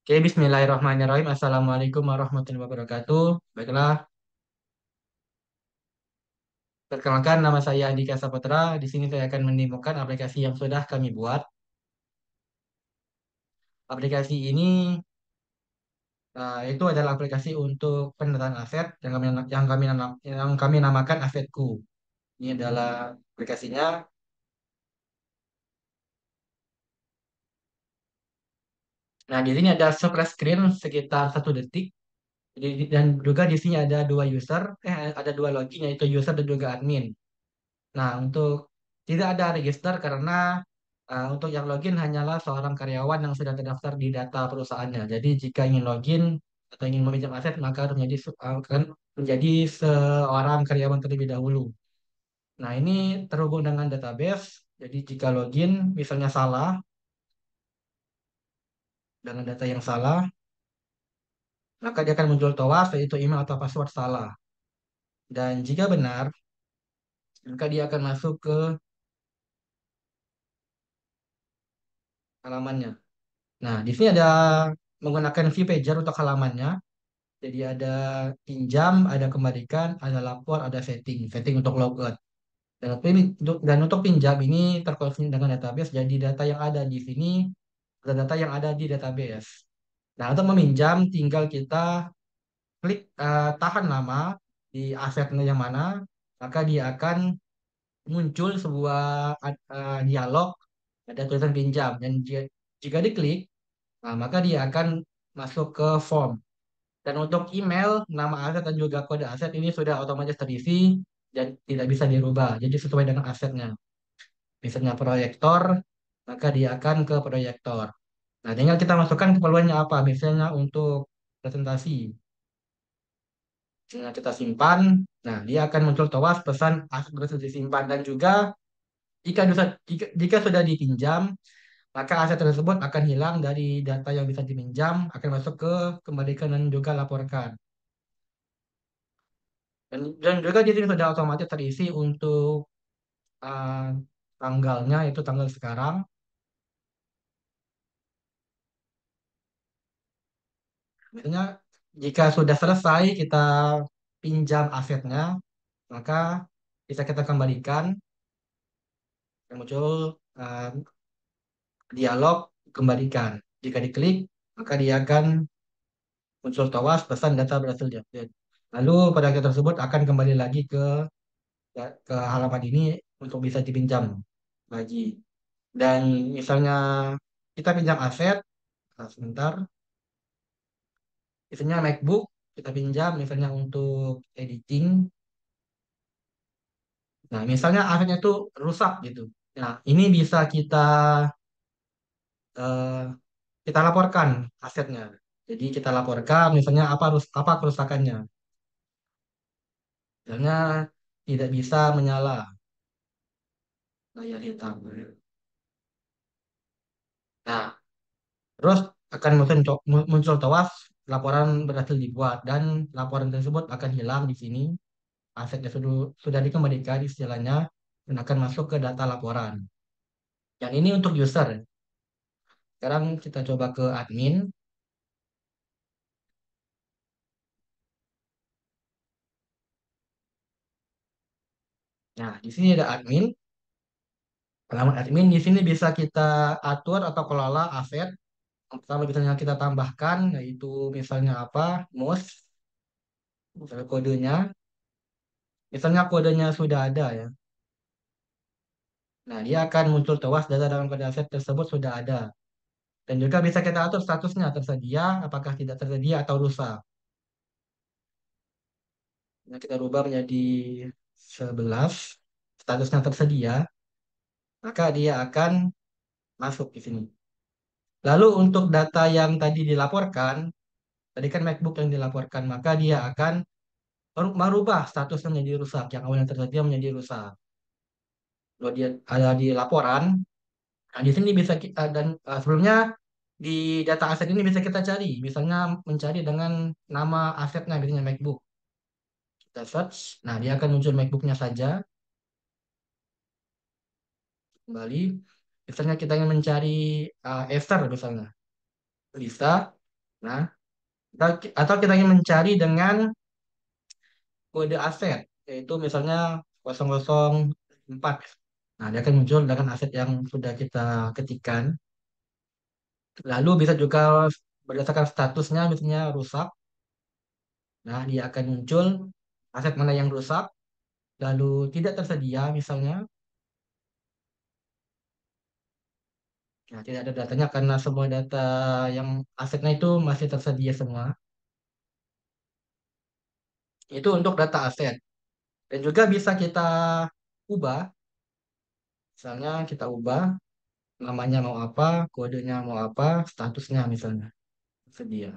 Oke, Bismillahirrahmanirrahim. Assalamualaikum warahmatullahi wabarakatuh. Baiklah, perkenalkan nama saya Andika Saputra. Di sini saya akan menemukan aplikasi yang sudah kami buat. Aplikasi ini itu adalah aplikasi untuk pendataan aset yang kami namakan Asetku. Ini adalah aplikasinya. Nah, di sini ada splash screen sekitar 1 detik. Dan juga di sini ada dua user, ada dua login yaitu user dan juga admin. Nah, untuk tidak ada register karena untuk yang login hanyalah seorang karyawan yang sudah terdaftar di data perusahaannya. Jadi jika ingin login atau ingin meminjam aset maka harus menjadi seorang karyawan terlebih dahulu. Nah, ini terhubung dengan database. Jadi jika login misalnya salah dengan data yang salah, maka dia akan muncul TOWAS yaitu email atau password salah. Dan jika benar, maka dia akan masuk ke halamannya. Nah, di sini ada menggunakan view pager untuk halamannya. Jadi ada pinjam, ada kembalikan, ada lapor, ada setting, setting untuk logout. Dan untuk pinjam ini terkoneksi dengan database. Jadi data yang ada di sini adalah data yang ada di database. Nah, untuk meminjam tinggal kita klik tahan lama di asetnya yang mana, maka dia akan muncul sebuah dialog ada tulisan pinjam. Dan jika diklik, nah, maka dia akan masuk ke form. Dan untuk email, nama aset dan juga kode aset ini sudah otomatis terisi dan tidak bisa dirubah. Jadi sesuai dengan asetnya. Misalnya proyektor, maka dia akan ke proyektor. Nah, tinggal kita masukkan keperluannya apa. Misalnya untuk presentasi. Misalnya kita simpan, nah dia akan muncul tawas pesan aset berhasil disimpan. Dan juga jika sudah dipinjam, maka aset tersebut akan hilang dari data yang bisa dipinjam, akan masuk ke kembalikan dan juga laporkan. Dan juga di sini sudah otomatis terisi untuk uh, tanggalnya, itu tanggal sekarang. Misalnya jika sudah selesai kita pinjam asetnya, maka bisa kita kembalikan. Yang muncul uh, dialog kembalikan. Jika diklik, maka dia akan muncul tawas pesan data berhasil diupdate. Lalu pada akhir tersebut akan kembali lagi ke halaman ini untuk bisa dipinjam lagi. Dan misalnya kita pinjam aset, sebentar. Misalnya MacBook kita pinjam misalnya untuk editing. Nah, misalnya akhirnya itu rusak gitu. Nah, ini bisa eh, kita laporkan asetnya. Jadi kita laporkan misalnya apa kerusakannya. Misalnya tidak bisa menyala layar hitam. Nah, terus akan muncul tawas laporan berhasil dibuat dan laporan tersebut akan hilang di sini. Asetnya sudah dikembalikan istilahnya dan akan masuk ke data laporan. Yang ini untuk user. Sekarang kita coba ke admin. Nah, di sini ada admin. Halaman admin di sini bisa kita atur atau kelola aset. Kalau misalnya kita tambahkan, yaitu misalnya apa, mouse, misalnya kodenya. Misalnya kodenya sudah ada ya. Nah, dia akan muncul tewas data dalam kode aset tersebut sudah ada. Dan juga bisa kita atur statusnya tersedia, apakah tidak tersedia atau rusak. Nah, kita rubah menjadi 11, statusnya tersedia, maka dia akan masuk di sini. Lalu untuk data yang tadi dilaporkan, tadi kan MacBook yang dilaporkan, maka dia akan merubah statusnya menjadi rusak. Yang awalnya tersedia menjadi rusak. Kalau dia ada di laporan, nah di sini bisa kita, dan sebelumnya di data aset ini bisa kita cari. Misalnya mencari dengan nama asetnya, misalnya MacBook. Kita search, nah dia akan muncul MacBooknya saja. Kembali, misalnya kita ingin mencari Acer misalnya. Bisa. Nah, atau kita ingin mencari dengan kode aset, yaitu misalnya 004. Nah, dia akan muncul dengan aset yang sudah kita ketikkan. Lalu bisa juga berdasarkan statusnya, misalnya rusak. Nah, dia akan muncul aset mana yang rusak, lalu tidak tersedia misalnya. Nah, tidak ada datanya karena semua data yang asetnya itu masih tersedia semua. Itu untuk data aset. Dan juga bisa kita ubah, misalnya kita ubah namanya mau apa, kodenya mau apa, statusnya misalnya tersedia.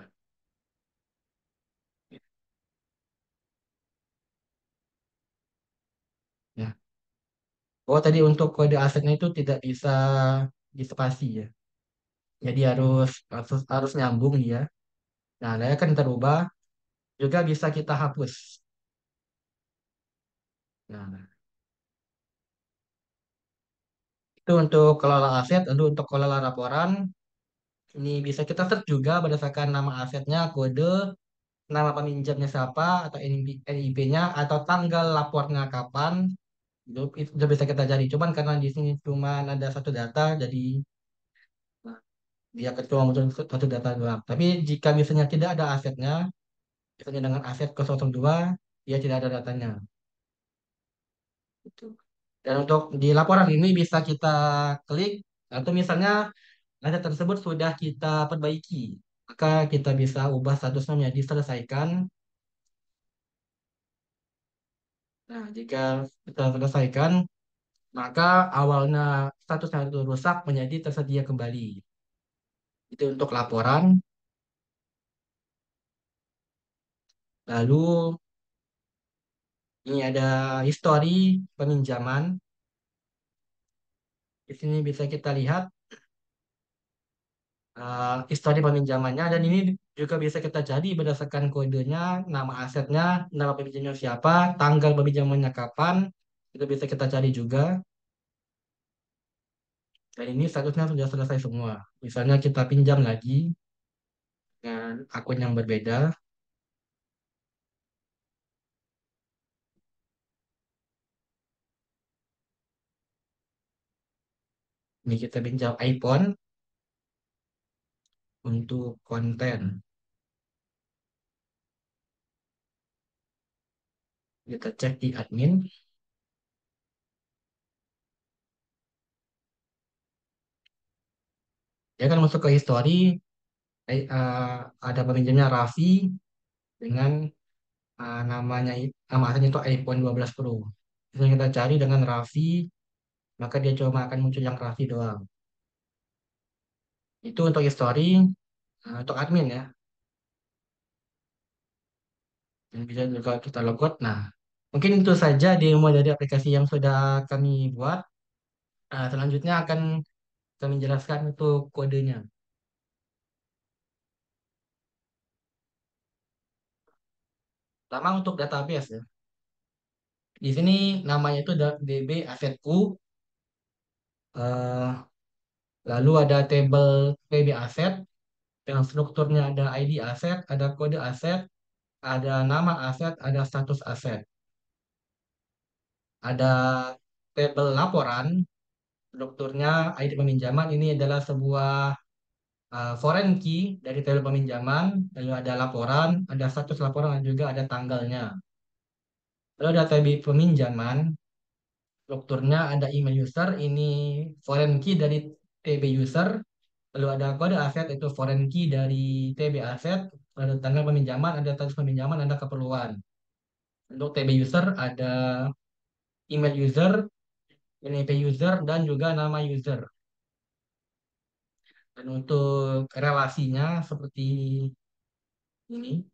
Ya. Oh, tadi untuk kode asetnya itu tidak bisa dispasi ya. Jadi harus nyambung dia. Nah, dia akan terubah, juga bisa kita hapus. Nah, itu untuk kelola aset. Lalu untuk kelola laporan, ini bisa kita search juga berdasarkan nama asetnya, kode, nama peminjamnya siapa, atau NIP-nya, atau tanggal lapornya kapan. Itu bisa kita cari. Cuman karena di sini cuma ada satu data, jadi nah, dia cuma muncul satu data doang. Tapi jika misalnya tidak ada asetnya, misalnya dengan aset 002, dia tidak ada datanya. Gitu. Dan untuk di laporan ini bisa kita klik, atau misalnya aset tersebut sudah kita perbaiki, maka kita bisa ubah statusnya menjadi selesaikan. Nah, jika kita selesaikan, maka awalnya statusnya itu rusak menjadi tersedia kembali. Itu untuk laporan. Lalu ini ada histori peminjaman. Di sini bisa kita lihat histori peminjamannya, dan ini juga bisa kita cari berdasarkan kodenya, nama asetnya, nama peminjamnya siapa, tanggal peminjamannya kapan. Itu bisa kita cari juga. Dan ini statusnya sudah selesai semua. Misalnya kita pinjam lagi dengan akun yang berbeda. Ini kita pinjam iPhone untuk konten. Kita cek di admin. Dia akan masuk ke history. Ada peminjamnya Raffi dengan nama asalnya itu iPhone 12 Pro. Misalnya kita cari dengan Raffi, maka dia cuma akan muncul yang Raffi doang. Itu untuk history, untuk admin ya. Dan bisa juga kita logout. Nah, mungkin itu saja demo dari aplikasi yang sudah kami buat. Selanjutnya akan kami jelaskan untuk kodenya. Pertama untuk database ya. Di sini namanya itu DB asetku. eh, Lalu ada table PB aset yang strukturnya ada ID aset, ada kode aset, ada nama aset, ada status aset. Ada tabel laporan, strukturnya ID peminjaman ini adalah sebuah foreign key dari tabel peminjaman, lalu ada laporan, ada status laporan, dan juga ada tanggalnya. Lalu ada tabel peminjaman, strukturnya ada email user, ini foreign key dari TB user, lalu ada kode aset, itu foreign key dari TB aset, lalu tanggal peminjaman, ada status peminjaman, ada keperluan. Untuk TB user ada email user, NIP user, dan juga nama user. Dan untuk relasinya seperti ini.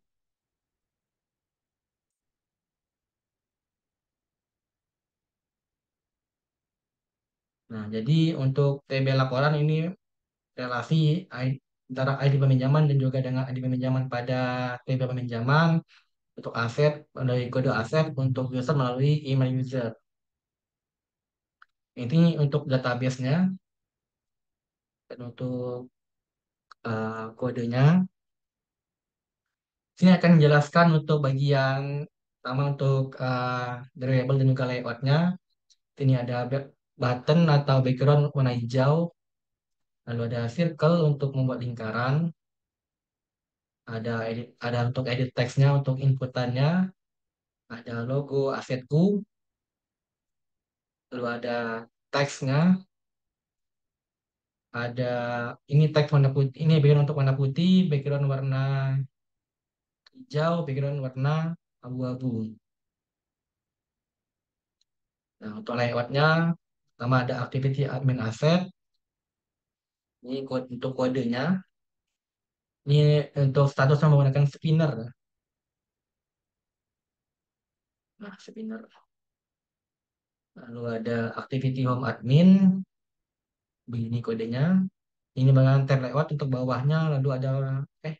Nah, jadi untuk TB laporan ini relasi antara ID peminjaman dan juga dengan ID peminjaman pada TB peminjaman, untuk aset melalui kode aset, untuk user melalui email user. Ini untuk database-nya, dan untuk kodenya. Sini akan menjelaskan untuk bagian pertama untuk variable dan juga layoutnya. Ini ada button atau background warna hijau, lalu ada circle untuk membuat lingkaran, ada untuk edit teksnya untuk inputannya, ada logo asetku, lalu ada teksnya, ada ini teks warna putih, ini background untuk warna putih, background warna hijau, background warna abu-abu. Nah, untuk layoutnya, pertama ada activity admin asset, ini kode, untuk kodenya, ini untuk statusnya menggunakan spinner. Nah, spinner. Lalu ada activity home admin, begini kodenya. Ini bagian tab layout untuk bawahnya, lalu ada eh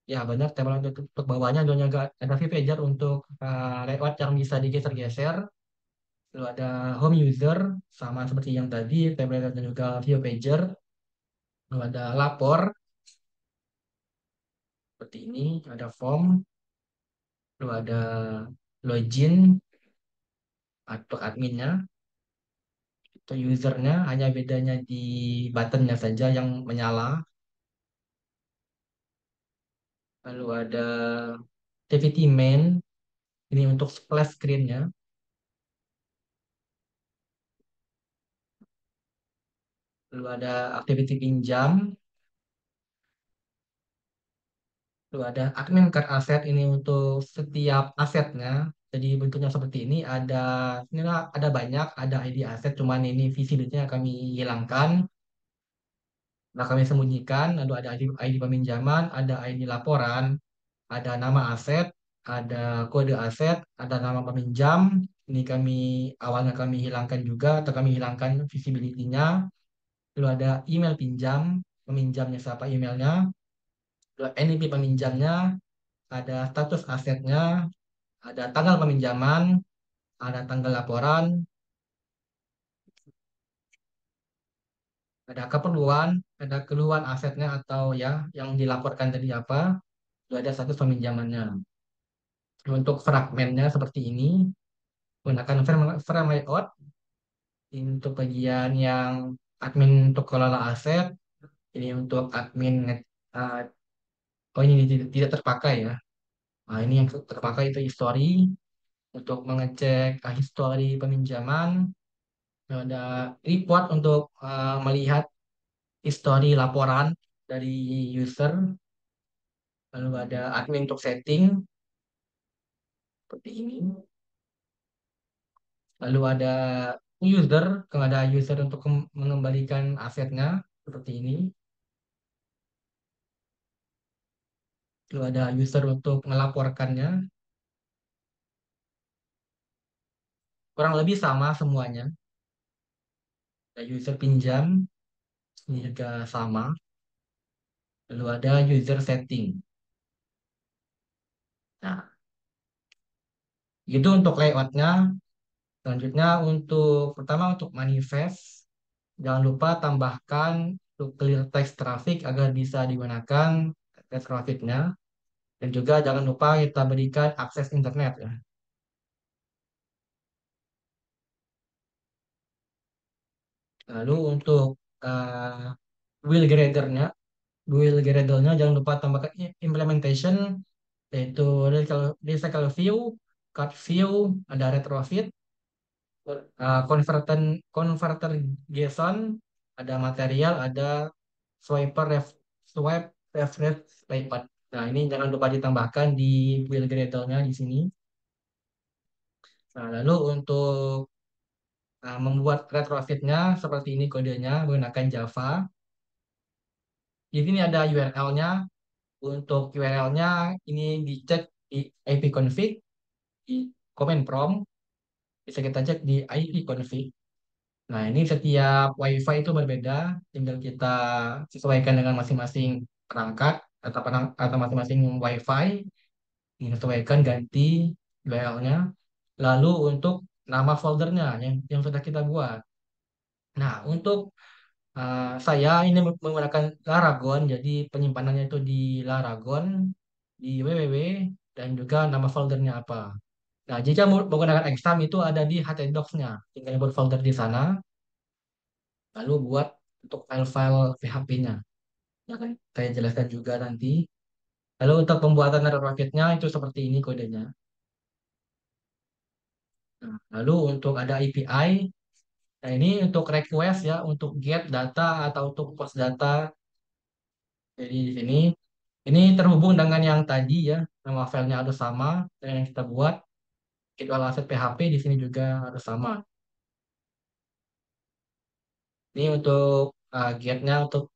ya benar tab layout untuk bawahnya dan juga ada view pager untuk layout yang bisa digeser-geser. Lalu ada home user sama seperti yang tadi, tab layout dan juga view pager. Lalu ada lapor seperti ini, ada form, lalu ada login untuk adminnya, itu usernya hanya bedanya di buttonnya saja yang menyala. Lalu ada activity main, ini untuk splash screen-nya. Lalu ada activity pinjam. Lalu ada admin card asset, ini untuk setiap asetnya. Jadi bentuknya seperti ini ada banyak, ada ID aset, cuman ini visibility-nya kami hilangkan. Nah, kami sembunyikan. Lalu ada ID peminjaman, ada ID laporan, ada nama aset, ada kode aset, ada nama peminjam. Ini kami awalnya kami hilangkan juga atau kami hilangkan visibility-nya. Lalu ada email pinjam, peminjamnya siapa emailnya. Lalu NIP peminjamnya, ada status asetnya, ada tanggal peminjaman, ada tanggal laporan, ada keperluan, ada keluhan asetnya atau ya yang dilaporkan tadi apa. Lalu ada status peminjamannya. Untuk fragmennya seperti ini, gunakan frame layout. Ini untuk bagian yang admin untuk kelola aset, ini untuk admin uh, oh ini tidak terpakai ya. Nah, ini yang terpakai itu history untuk mengecek history peminjaman. Ada report untuk melihat history laporan dari user. Lalu ada admin untuk setting seperti ini. Lalu ada user, kalau ada user untuk mengembalikan asetnya seperti ini. Lalu ada user untuk melaporkannya. Kurang lebih sama semuanya. Ada user pinjam, ini juga sama. Lalu ada user setting. Nah, itu untuk layoutnya. Selanjutnya untuk pertama untuk manifest, jangan lupa tambahkan untuk clear text traffic agar bisa digunakan text trafficnya. Dan juga jangan lupa kita berikan akses internet ya. Lalu untuk uh, wheel gradernya, jangan lupa tambahkan implementation, yaitu recycle view, cut view, ada retrofit, converter JSON, ada material, ada swiper swipe refresh laypath. Nah, ini jangan lupa ditambahkan di build gradle-nya di sini. Nah, lalu untuk membuat retrofitnya seperti ini kodenya menggunakan Java. Di sini ada URL-nya. Untuk URL-nya ini dicek di ipconfig, di command prompt, bisa kita cek di ipconfig. Nah, ini setiap WiFi itu berbeda, tinggal kita sesuaikan dengan masing-masing perangkat atau masing-masing WiFi, ini sesuaikan ganti URL-nya. Lalu untuk nama foldernya yang sudah kita buat. Nah, untuk Saya ini menggunakan Laragon, jadi penyimpanannya itu di Laragon, di www, dan juga nama foldernya apa. Nah, jika menggunakan Exam itu ada di htdocs-nya. Tinggal buat folder di sana, lalu buat untuk file-file PHP-nya. Ya kan? Saya jelaskan juga nanti. Lalu untuk pembuatan error packetnya itu seperti ini kodenya. Nah, lalu untuk ada API, nah ini untuk request ya, untuk get data atau untuk post data. Jadi di sini ini terhubung dengan yang tadi ya, nama filenya harus sama dengan yang kita buat. Jadwal aset PHP di sini juga harus sama. Ini untuk get-nya untuk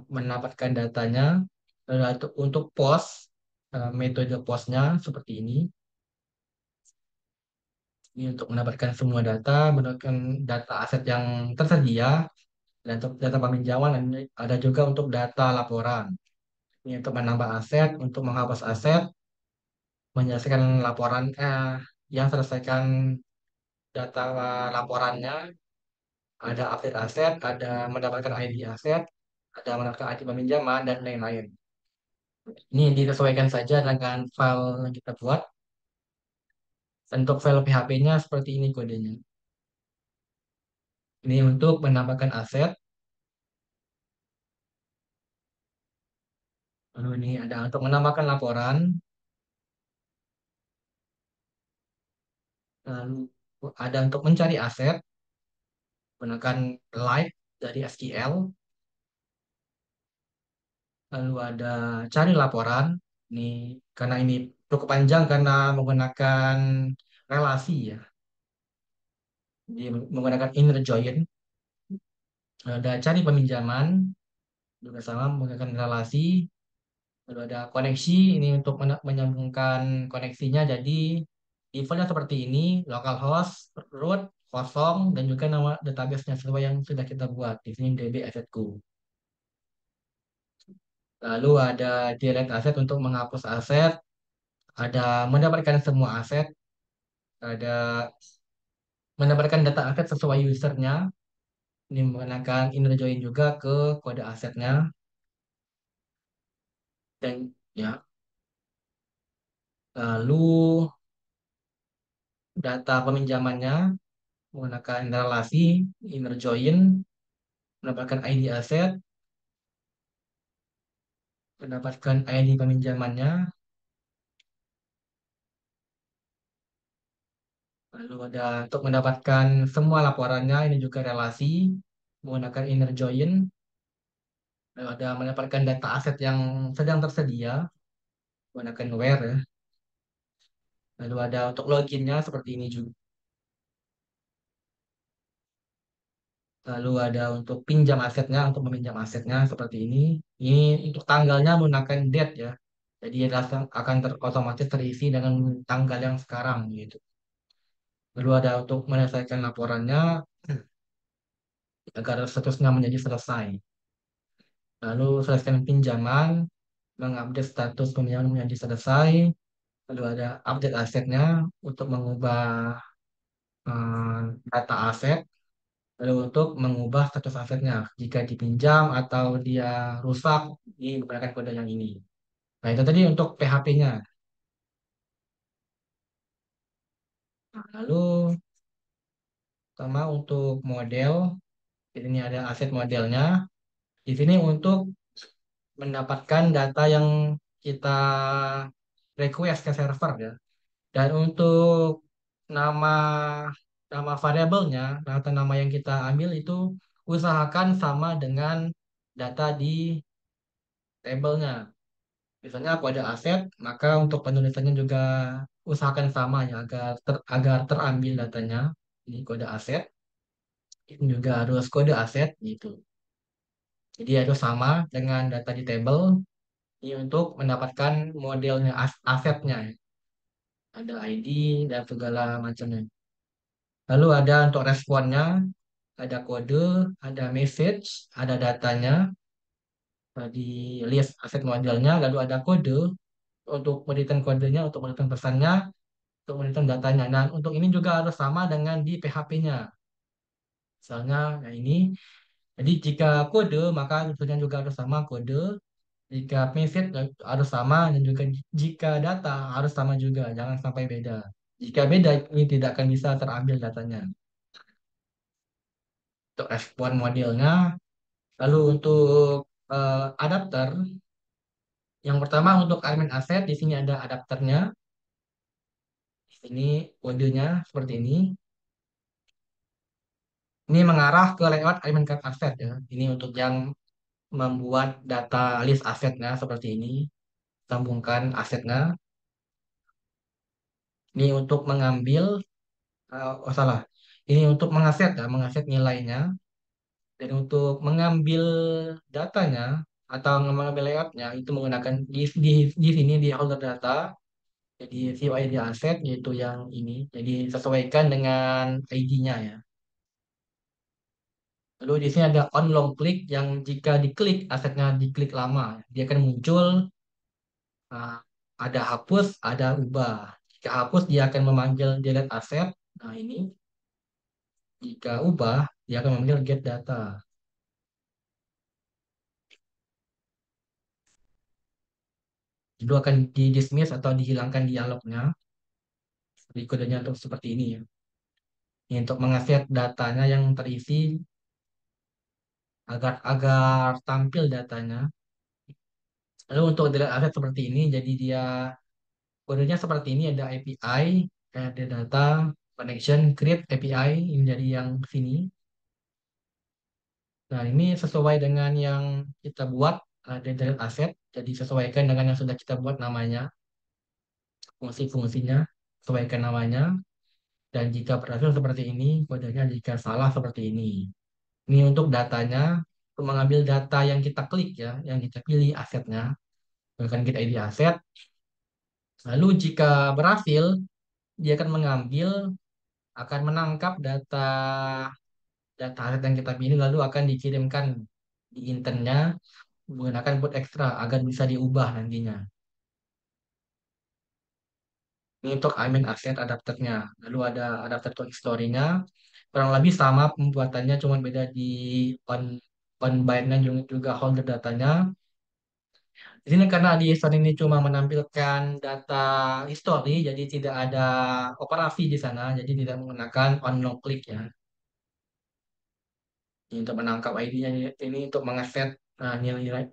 mendapatkan datanya. Lalu untuk post, metode postnya seperti ini. Ini untuk mendapatkan semua data, mendapatkan data aset yang tersedia, dan untuk data peminjaman, dan ada juga untuk data laporan. Ini untuk menambah aset, untuk menghapus aset, menyelesaikan laporan yang selesaikan data laporannya, ada update aset, ada mendapatkan ID aset, ada mendapatkan ID peminjaman, dan lain-lain. Ini disesuaikan saja dengan file yang kita buat. Untuk file PHP-nya seperti ini kodenya. Ini untuk menambahkan aset. Lalu ini ada untuk menambahkan laporan. Lalu ada untuk mencari aset. Gunakan like dari SQL. Lalu ada cari laporan. Ini karena ini cukup panjang karena menggunakan relasi ya. Jadi menggunakan inner join. Ada cari peminjaman juga sama menggunakan relasi. Lalu ada koneksi ini untuk menyambungkan koneksinya. Jadi defaultnya seperti ini, localhost, root, kosong, dan juga nama database-nya sesuai yang sudah kita buat. Di sini DB asetku. Lalu ada delete aset untuk menghapus aset, ada mendapatkan semua aset, ada mendapatkan data aset sesuai usernya. Ini menggunakan inner join juga ke kode asetnya. Dan ya, lalu data peminjamannya menggunakan relasi inner join, mendapatkan ID aset, mendapatkan ID peminjamannya, lalu ada untuk mendapatkan semua laporannya, ini juga relasi, menggunakan inner join, lalu ada mendapatkan data aset yang sedang tersedia, menggunakan where ya, lalu ada untuk loginnya seperti ini juga, lalu ada untuk pinjam asetnya, untuk meminjam asetnya seperti ini, untuk tanggalnya menggunakan date ya, jadi akan otomatis terisi dengan tanggal yang sekarang gitu. Lalu ada untuk menyelesaikan laporannya agar statusnya menjadi selesai. Lalu selesaikan pinjaman, mengupdate status pinjaman menjadi selesai. Lalu ada update asetnya untuk mengubah eh, data aset. Lalu untuk mengubah status asetnya jika dipinjam atau dia rusak, ini menggunakan kode yang ini. Nah itu tadi untuk PHP-nya. Nah, lalu sama untuk model, di sini ada aset modelnya. Di sini untuk mendapatkan data yang kita request ke server ya. Dan untuk nama nama variabelnya atau nama yang kita ambil itu usahakan sama dengan data di tabelnya. Misalnya aku ada aset, maka untuk penulisannya juga usahakan sama ya agar terambil datanya. Ini kode aset, ini juga harus kode aset gitu. Jadi harus sama dengan data di tabel ini untuk mendapatkan modelnya asetnya ya. Ada ID dan segala macamnya. Lalu ada untuk responnya, ada kode, ada message, ada datanya, di list aset modelnya, lalu ada kode untuk menitipkan kodenya, untuk menitipkan pesannya, untuk menitipkan datanya. Dan untuk ini juga harus sama dengan di PHP-nya. Misalnya, nah ini Jadi jika kode maka tujuan juga harus sama kode. Jika message harus sama dan juga jika data harus sama juga, jangan sampai beda. Jika beda ini tidak akan bisa terambil datanya. Untuk respon modelnya, lalu untuk adapter, yang pertama untuk admin asset di sini ada adapternya. Di sini kodenya seperti ini. Ini mengarah ke layout admin card asset ya. Ini untuk yang membuat data list asetnya seperti ini, sambungkan asetnya. Ini untuk mengambil, oh salah, ini untuk mengaset ya, mengaset nilainya. Dan untuk mengambil datanya atau mengambil layoutnya itu menggunakan di sini di holder data. Jadi view ID aset yaitu yang ini. Jadi sesuaikan dengan ID-nya ya. Lalu di sini ada on long click yang jika diklik asetnya diklik lama, dia akan muncul. Nah, ada hapus, ada ubah. Jika hapus, dia akan memanggil delete aset. Nah, ini. Jika ubah, dia akan memanggil get data. Itu akan di dismiss atau dihilangkan dialognya. Jadi kodenya untuk seperti ini ya. Ini untuk mengakses datanya yang terisi agar agar tampil datanya. Lalu untuk delete aset seperti ini, jadi dia kodenya seperti ini ada API, ada data, connection, create API, ini jadi yang sini. Nah, ini sesuai dengan yang kita buat dari aset, jadi sesuaikan dengan yang sudah kita buat namanya, fungsi-fungsinya, sesuaikan namanya, dan jika berhasil seperti ini, kodenya jika salah seperti ini. Ini untuk datanya, untuk mengambil data yang kita klik ya, yang kita pilih asetnya, akan kita ID aset. Lalu jika berhasil, dia akan mengambil, akan menangkap data data aset yang kita pilih, lalu akan dikirimkan di internnya menggunakan boot extra agar bisa diubah nantinya. Ini untuk admin asset adapternya. Lalu ada adapter to history-nya. Kurang lebih sama pembuatannya, cuma beda di on on byte-nya juga holder datanya. Di sini karena di history ini cuma menampilkan data history, jadi tidak ada operasi di sana, jadi tidak menggunakan on no click ya. Ini untuk menangkap ID-nya, ini untuk mengakses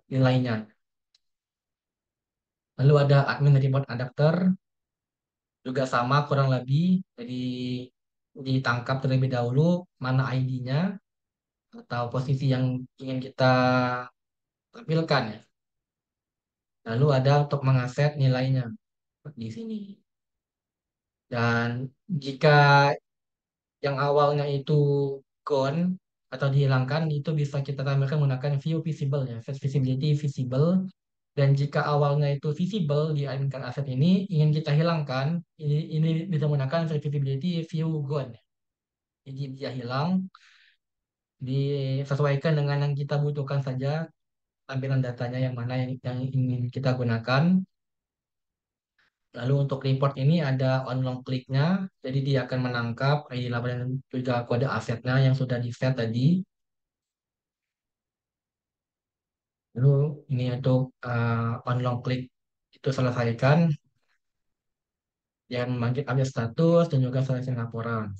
nilainya. Lalu ada admin report adapter, juga sama kurang lebih. Jadi ditangkap terlebih dahulu mana ID-nya atau posisi yang ingin kita tampilkan ya. Lalu ada untuk mengakses nilainya di sini. Dan jika yang awalnya itu gone atau dihilangkan, itu bisa kita tampilkan menggunakan view visible ya, set visibility visible. Dan jika awalnya itu visible di admin aset ini ingin kita hilangkan, ini bisa menggunakan set visibility view gone. Jadi dia hilang, disesuaikan dengan yang kita butuhkan saja tampilan datanya yang mana yang ingin kita gunakan. Lalu untuk report ini ada on long click-nya, jadi dia akan menangkap ID laporan dan juga kode asetnya yang sudah di set tadi. Lalu ini untuk on long click itu selesaikan, yang memanggil update status dan juga selesai laporan.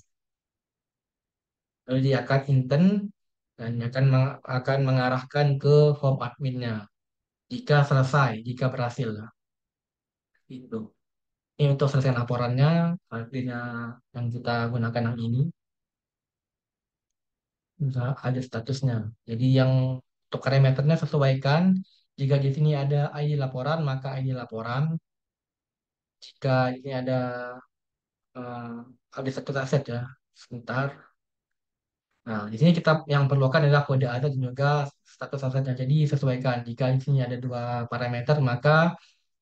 Lalu dia akan intent dan akan mengarahkan ke home adminnya jika selesai, jika berhasil. Itu. Ini untuk selesai laporannya, artinya yang kita gunakan yang ini, misalnya ada statusnya. Jadi yang untuk parameternya sesuaikan. Jika di sini ada ID laporan, maka ID laporan. Jika ini ada update status aset ya, sebentar. Nah, di sini kita yang perlukan adalah kode aset dan juga status asetnya. Jadi sesuaikan. Jika di sini ada dua parameter, maka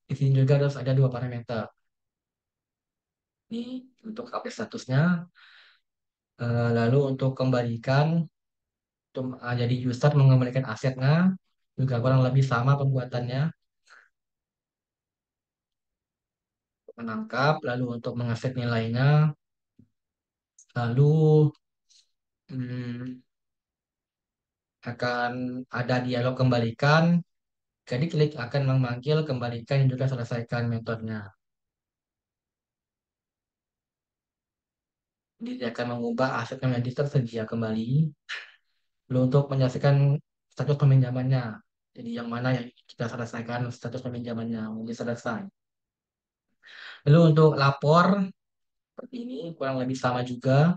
di sini juga harus ada dua parameter. Ini untuk update statusnya. Lalu untuk kembalikan jadi user mengembalikan asetnya juga kurang lebih sama pembuatannya, menangkap lalu untuk mengakses nilainya, lalu hmm, akan ada dialog kembalikan. Jadi klik akan memanggil kembalikan yang juga selesaikan metodenya. Jadi dia akan mengubah aset yang menjadi tersedia kembali. Lalu untuk menyelesaikan status peminjamannya. Jadi yang mana yang kita selesaikan status peminjamannya menjadi selesai. Lalu untuk lapor seperti ini kurang lebih sama juga.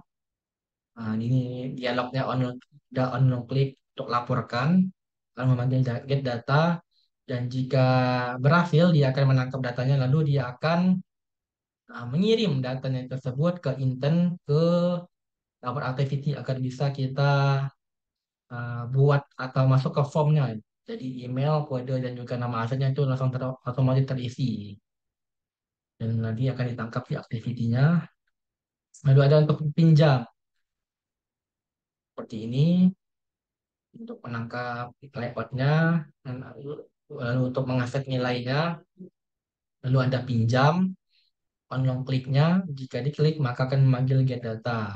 Nah, ini dialognya on klik untuk laporkan, lalu memanggil get data, dan jika berhasil dia akan menangkap datanya, lalu dia akan mengirim datanya tersebut ke intent ke lapor activity agar bisa kita buat atau masuk ke formnya. Jadi email, kode, dan juga nama asetnya itu langsung otomatis terisi. Dan nanti akan ditangkap di activity-nya. Lalu ada untuk pinjam. Seperti ini. Untuk menangkap layoutnya, dan lalu untuk mengakses nilainya, lalu ada pinjam, on long kliknya, jika diklik maka akan memanggil get data.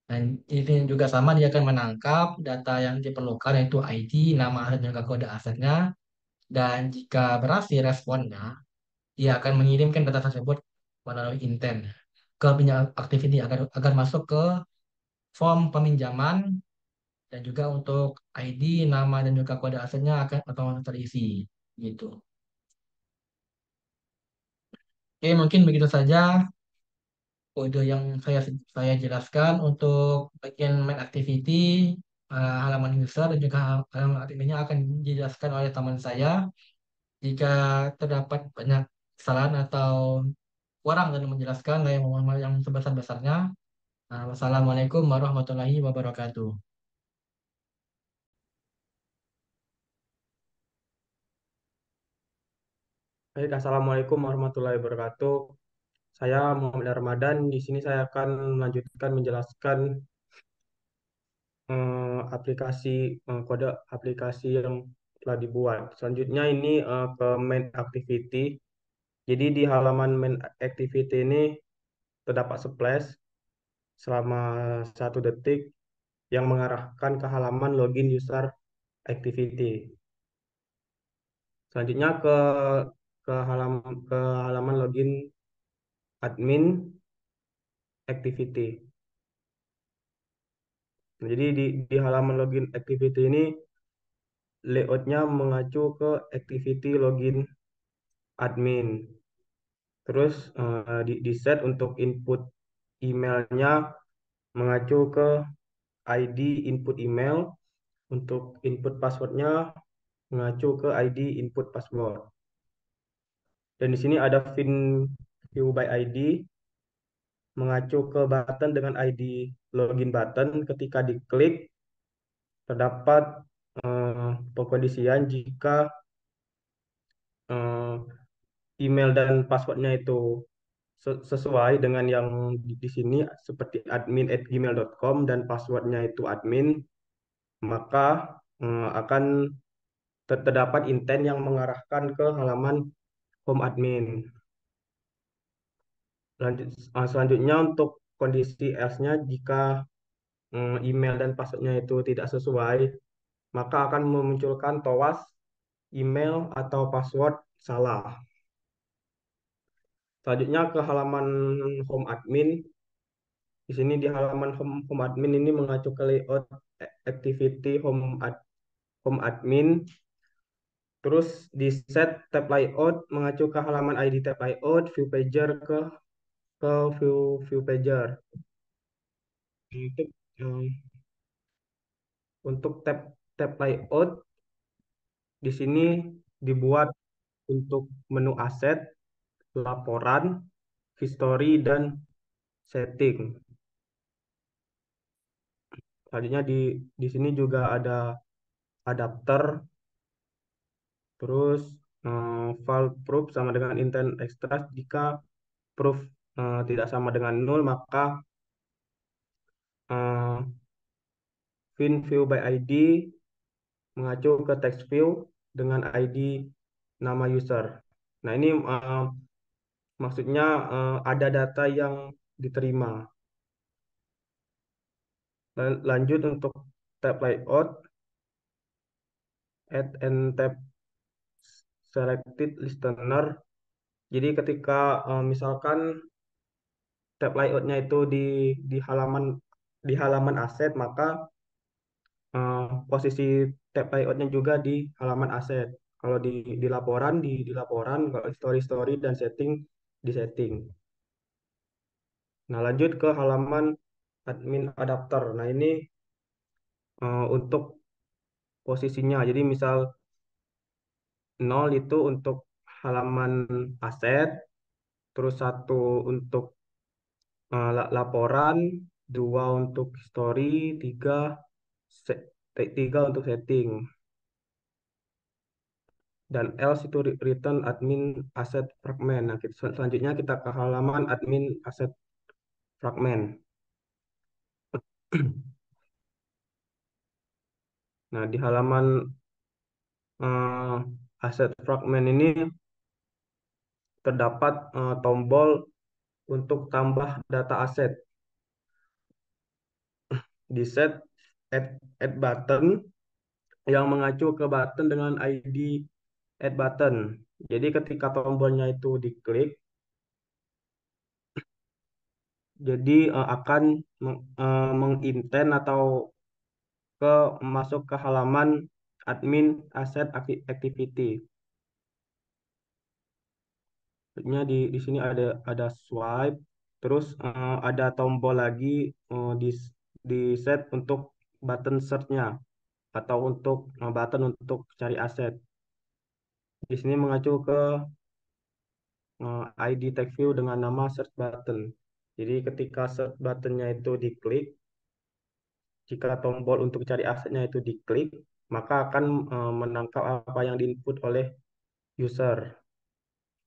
Dan ini juga sama, dia akan menangkap data yang diperlukan yaitu ID, nama aset dan juga kode asetnya. Dan jika berhasil responnya, dia akan mengirimkan data tersebut melalui intent ke pinjam activity agar masuk ke form peminjaman dan juga untuk ID, nama dan juga kode asetnya akan otomatis terisi gitu. Oke, mungkin begitu saja kode yang saya jelaskan untuk bagian main activity, halaman user dan juga halaman activity akan dijelaskan oleh teman saya. Jika terdapat banyak kesalahan atau kurang dalam menjelaskan, saya mohon maaf yang sebesar-besarnya. Wassalamualaikum warahmatullahi wabarakatuh. Baik, Assalamualaikum warahmatullahi wabarakatuh. Saya Muhammad Ramadan. Di sini saya akan melanjutkan menjelaskan aplikasi kode aplikasi yang telah dibuat. Selanjutnya ini ke main activity. Jadi di halaman main activity ini terdapat splash selama 1 detik yang mengarahkan ke halaman login user activity. Selanjutnya ke halaman login admin activity. Nah, jadi di halaman login activity ini layoutnya mengacu ke activity login admin. Terus di set untuk input emailnya mengacu ke ID input email. Untuk input passwordnya mengacu ke ID input password. Dan di sini ada view by ID mengacu ke button dengan ID login button. Ketika diklik terdapat pengkondisian jika eh, email dan passwordnya itu sesuai dengan yang di sini seperti admin@gmail.com dan passwordnya itu admin, maka akan terdapat intent yang mengarahkan ke halaman home admin. Selanjutnya untuk kondisi else-nya jika email dan passwordnya itu tidak sesuai, maka akan memunculkan towas email atau password salah. Selanjutnya ke halaman home admin. Di sini di halaman home admin ini mengacu ke layout activity home admin. Terus di set tab layout mengacu ke halaman ID tab layout, view pager ke view pager. Untuk untuk tab layout di sini dibuat untuk menu aset, laporan, history dan setting. Selanjutnya di sini juga ada adapter. Terus file proof sama dengan intent extract. Jika proof tidak sama dengan nol, maka eh, view by ID mengacu ke text view dengan ID nama user. Nah, ini maksudnya ada data yang diterima. Lanjut untuk tab layout. add and tab selected listener. Jadi ketika misalkan tab layoutnya itu di halaman di halaman aset, maka posisi tab layoutnya juga di halaman aset. Kalau di laporan di laporan, kalau story dan setting di setting. Nah, lanjut ke halaman admin adapter. Nah, ini untuk posisinya. Jadi misal nol itu untuk halaman aset, terus satu untuk laporan, dua untuk story, tiga untuk setting, dan else itu return admin asset fragment. Nah, selanjutnya kita ke halaman admin asset fragment. Nah, di halaman asset fragment ini terdapat tombol untuk tambah data aset. Di set add button yang mengacu ke button dengan ID add button. Jadi ketika tombolnya itu diklik, jadi akan mengintent atau ke masuk ke halaman admin asset activity. Maksudnya di sini ada swipe, terus ada tombol lagi di set untuk button search-nya atau untuk button untuk cari aset. Di sini mengacu ke ID tag view dengan nama search button. Jadi ketika search buttonnya itu diklik, jika tombol untuk cari asetnya itu diklik, maka akan menangkap apa yang diinput oleh user.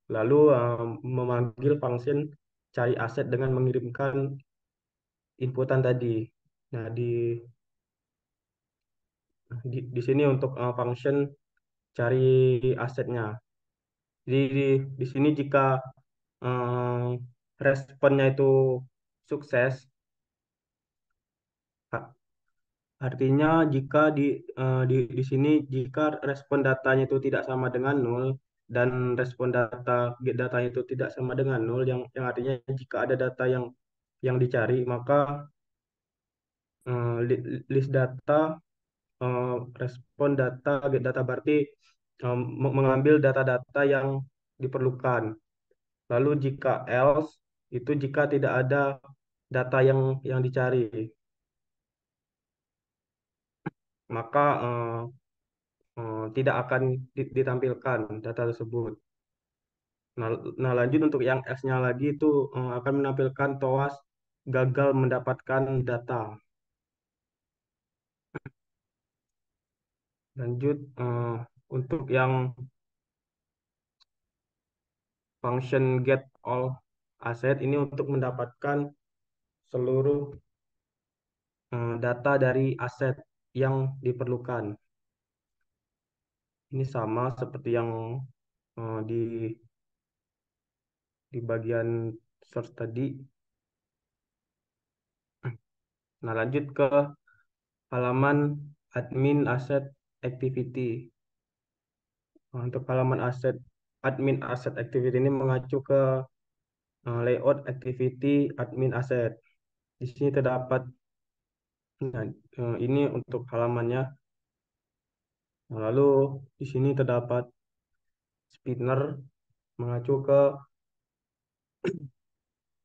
Lalu memanggil function cari aset dengan mengirimkan inputan tadi. Nah, di sini untuk function cari asetnya. Jadi di sini jika eh, responnya itu sukses, artinya jika di sini jika respon datanya itu tidak sama dengan nol dan respon get datanya itu tidak sama dengan nol, yang artinya jika ada data yang dicari, maka list data, eh, respon data get data berarti mengambil data-data yang diperlukan. Lalu jika else itu jika tidak ada data yang dicari, maka tidak akan ditampilkan data tersebut. Nah, lanjut untuk yang S-nya lagi itu akan menampilkan TOAS gagal mendapatkan data. Lanjut untuk yang function get all asset ini untuk mendapatkan seluruh data dari aset yang diperlukan. Ini sama seperti yang di bagian search tadi. Nah, lanjut ke halaman admin asset activity. Nah, untuk halaman admin asset activity ini mengacu ke layout activity admin asset. Di sini terdapat, nah, ini untuk halamannya. Nah, lalu di sini terdapat spinner mengacu ke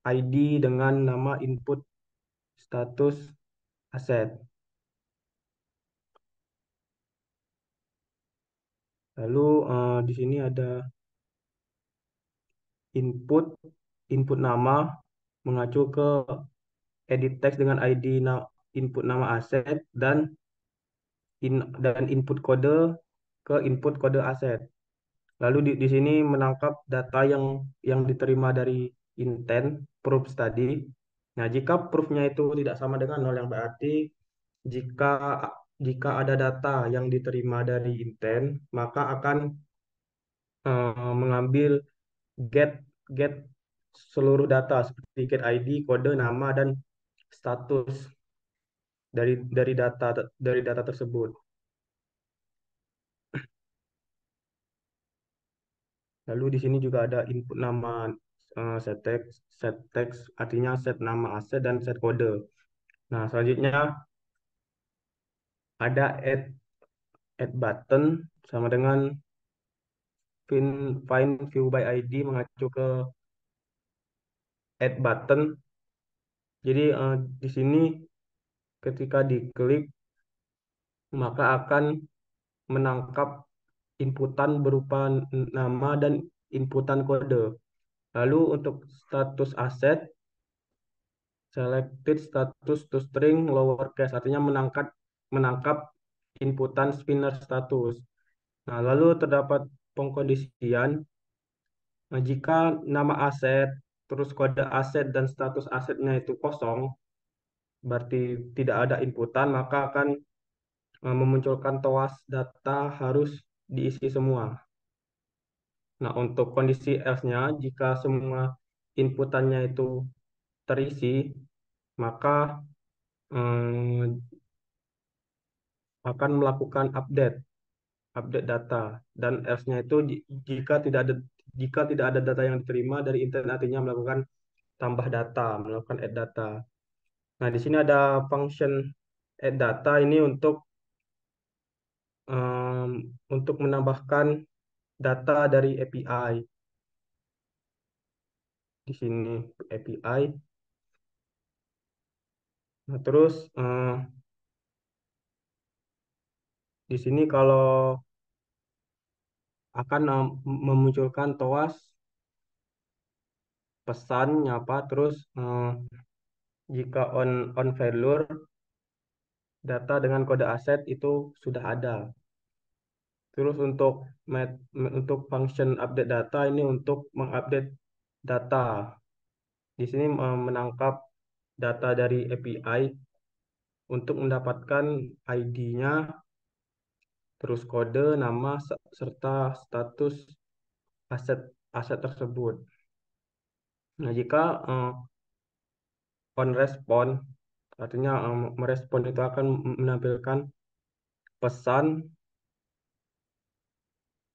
ID dengan nama input status aset. Lalu di sini ada input input nama mengacu ke edit text dengan ID input nama aset dan input kode ke input kode aset. Lalu di sini menangkap data yang diterima dari intent proofs tadi. Nah, jika proofnya itu tidak sama dengan nol, yang berarti jika jika ada data yang diterima dari intent, maka akan mengambil get get seluruh data seperti get ID, kode, nama, dan status dari data tersebut. Lalu di sini juga ada input nama set text artinya set nama aset dan set kode. Nah, selanjutnya ada add button sama dengan find view by ID mengacu ke add button. Jadi di sini ketika diklik maka akan menangkap inputan berupa nama dan inputan kode. Lalu untuk status aset, selected status to string lowercase artinya menangkap inputan spinner status. Nah, lalu terdapat pengkondisian jika nama aset, terus kode aset dan status asetnya itu kosong, berarti tidak ada inputan, maka akan memunculkan toas data harus diisi semua. Nah, untuk kondisi else-nya, jika semua inputannya itu terisi, maka eh, akan melakukan update data. Dan else-nya itu jika tidak ada data yang diterima dari internet, artinya melakukan tambah data, melakukan add data. Nah, di sini ada function add data ini untuk menambahkan data dari API. Di sini API. Nah, terus di sini kalau akan memunculkan toas pesan nyapa terus jika on failure data dengan kode aset itu sudah ada. Terus untuk function update data ini untuk mengupdate data. Di sini menangkap data dari API untuk mendapatkan ID-nya, terus kode, nama serta status aset aset tersebut. Nah, jika on respond artinya merespon itu akan menampilkan pesan.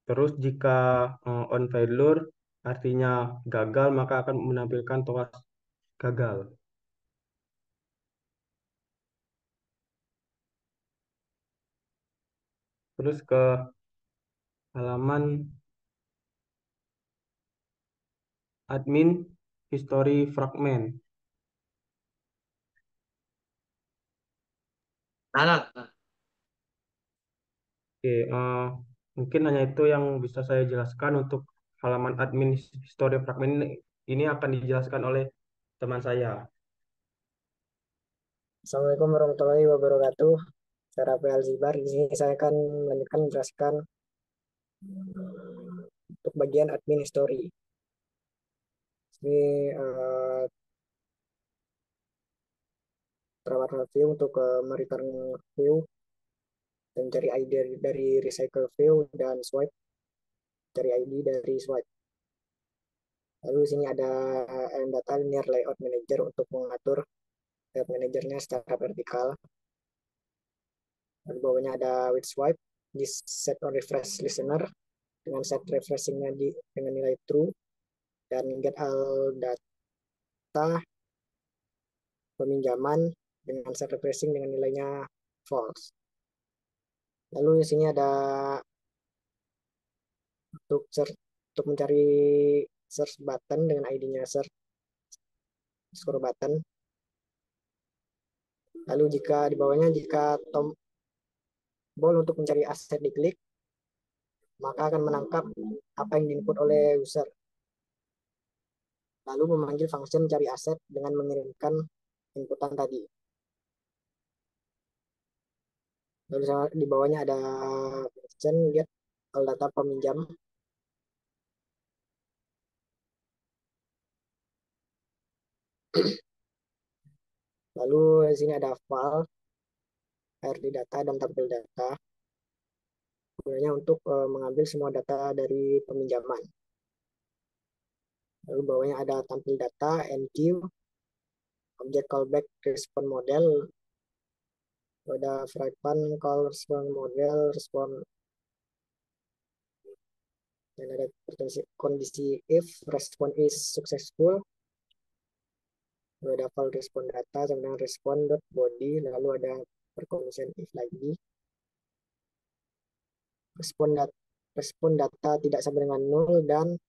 Terus jika on failure artinya gagal maka akan menampilkan toas gagal. Terus ke halaman admin history fragment. Nah, nah. Oke, mungkin hanya itu yang bisa saya jelaskan untuk halaman admin history fragment ini. Ini akan dijelaskan oleh teman saya. Assalamualaikum warahmatullahi wabarakatuh. Saya Rafael Zibar. Di sini saya akan melanjutkan menjelaskan untuk bagian admin history. Ini perawatan view untuk mereturn view dan cari ID dari recycle view dan swipe, cari ID dari swipe. Lalu di sini ada data linear layout manager untuk mengatur layout manajernya secara vertikal. Lalu bawahnya ada with swipe, di set on refresh listener dengan set refreshingnya dengan nilai true, dan get all data peminjaman dengan set refreshing dengan nilainya false. Lalu di sini ada untuk mencari search button dengan ID-nya search scroll button. Lalu jika di bawahnya jika tombol untuk mencari aset diklik, maka akan menangkap apa yang diinput oleh user. Lalu memanggil function cari aset dengan mengirimkan inputan tadi. Lalu di bawahnya ada function get all data peminjam. Lalu di sini ada file, RD data, dan tampil data. Gunanya untuk mengambil semua data dari peminjaman. Lalu bawahnya ada tampil data, enq, object callback respond model, ada fragment call respond model, respond Dan ada kondisi if respon is successful, lalu ada file respon data sama dengan respon dot body, lalu ada percondition if lagi. Respon data tidak sama dengan nol, dan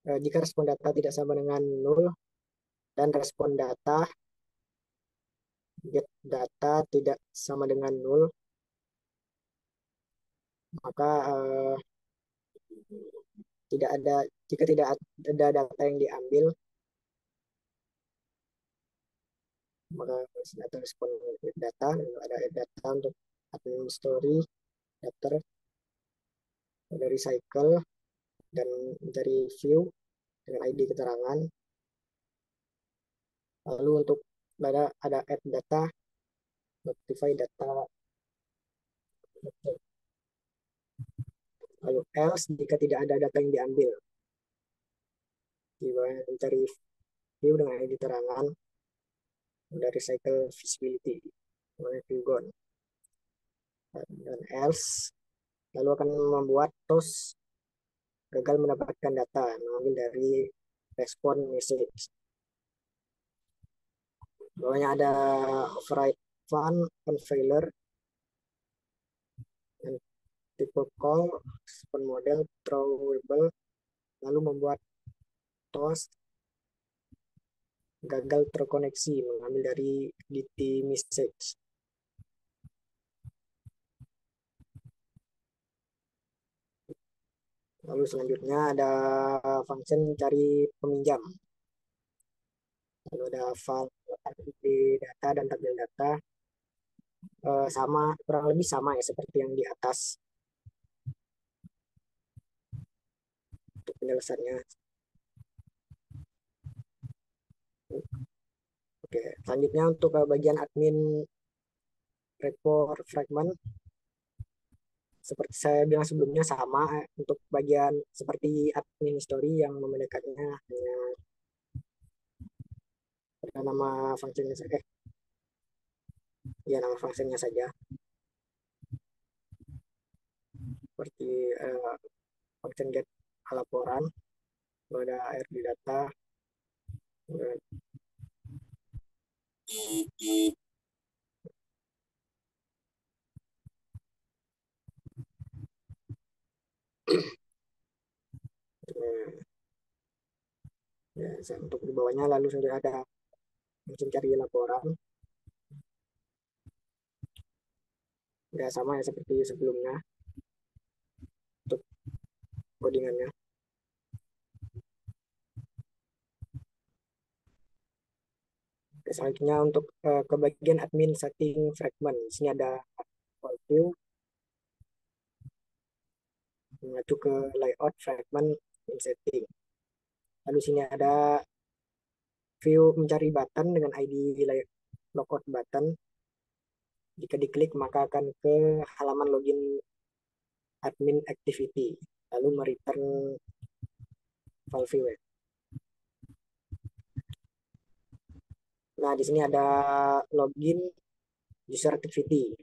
jika respon data tidak sama dengan nol dan respon data get data tidak sama dengan nol, maka tidak ada jika tidak ada data yang diambil, maka data respon data, lalu ada data untuk admin story daftar, dari cycle dan dari view dengan ID keterangan. Lalu untuk ada add data, notify data, lalu else jika tidak ada data yang diambil. Di bawah mencari view dengan ID keterangan, dari cycle visibility, view gone, dan else lalu akan membuat toast gagal mendapatkan data, mengambil dari respon message. Bawahnya ada override fun on failure, dan tipe call, respon model, throwable, lalu membuat toast gagal terkoneksi, mengambil dari DT message. Lalu selanjutnya ada function cari peminjam. Lalu ada file data dan tabel data, sama, kurang lebih sama ya seperti yang di atas untuk penjelasannya. Oke, selanjutnya untuk bagian admin report fragment, seperti saya bilang sebelumnya sama untuk bagian seperti admin history, yang membedakannya hanya pada nama fungsinya saja. Ya, nama fungsinya saja. Seperti function get laporan, ada ARD data, ya, untuk di bawahnya lalu sudah ada function cari laporan, ya sama ya seperti sebelumnya untuk codingannya. Selanjutnya untuk ke bagian admin setting fragment, di sini ada view, mengacu ke layout fragment in setting. Lalu sini ada view mencari button dengan ID logout button. Jika diklik maka akan ke halaman login admin activity, lalu mereturn file view. Nah, di sini ada login user activity.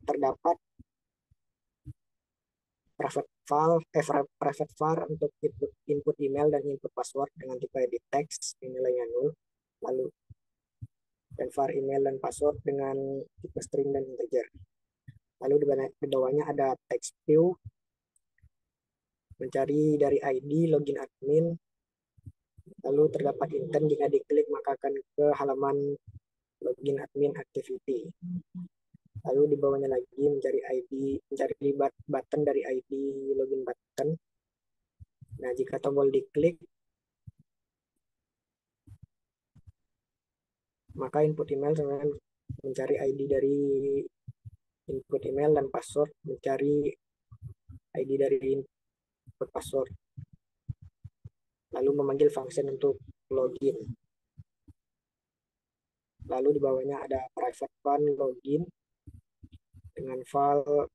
Terdapat private var untuk input email dan input password dengan tipe edit text nilainya 0, lalu dan var email dan password dengan tipe string dan integer. Lalu di bawahnya ada text view, mencari dari ID login admin, lalu terdapat intent, jika diklik maka akan ke halaman login admin activity. Lalu di bawahnya lagi mencari ID, mencari button dari ID login button. Nah, jika tombol diklik, maka input email dengan mencari ID dari input email dan password, mencari ID dari input password, lalu memanggil function untuk login. Lalu di bawahnya ada private fun login dengan file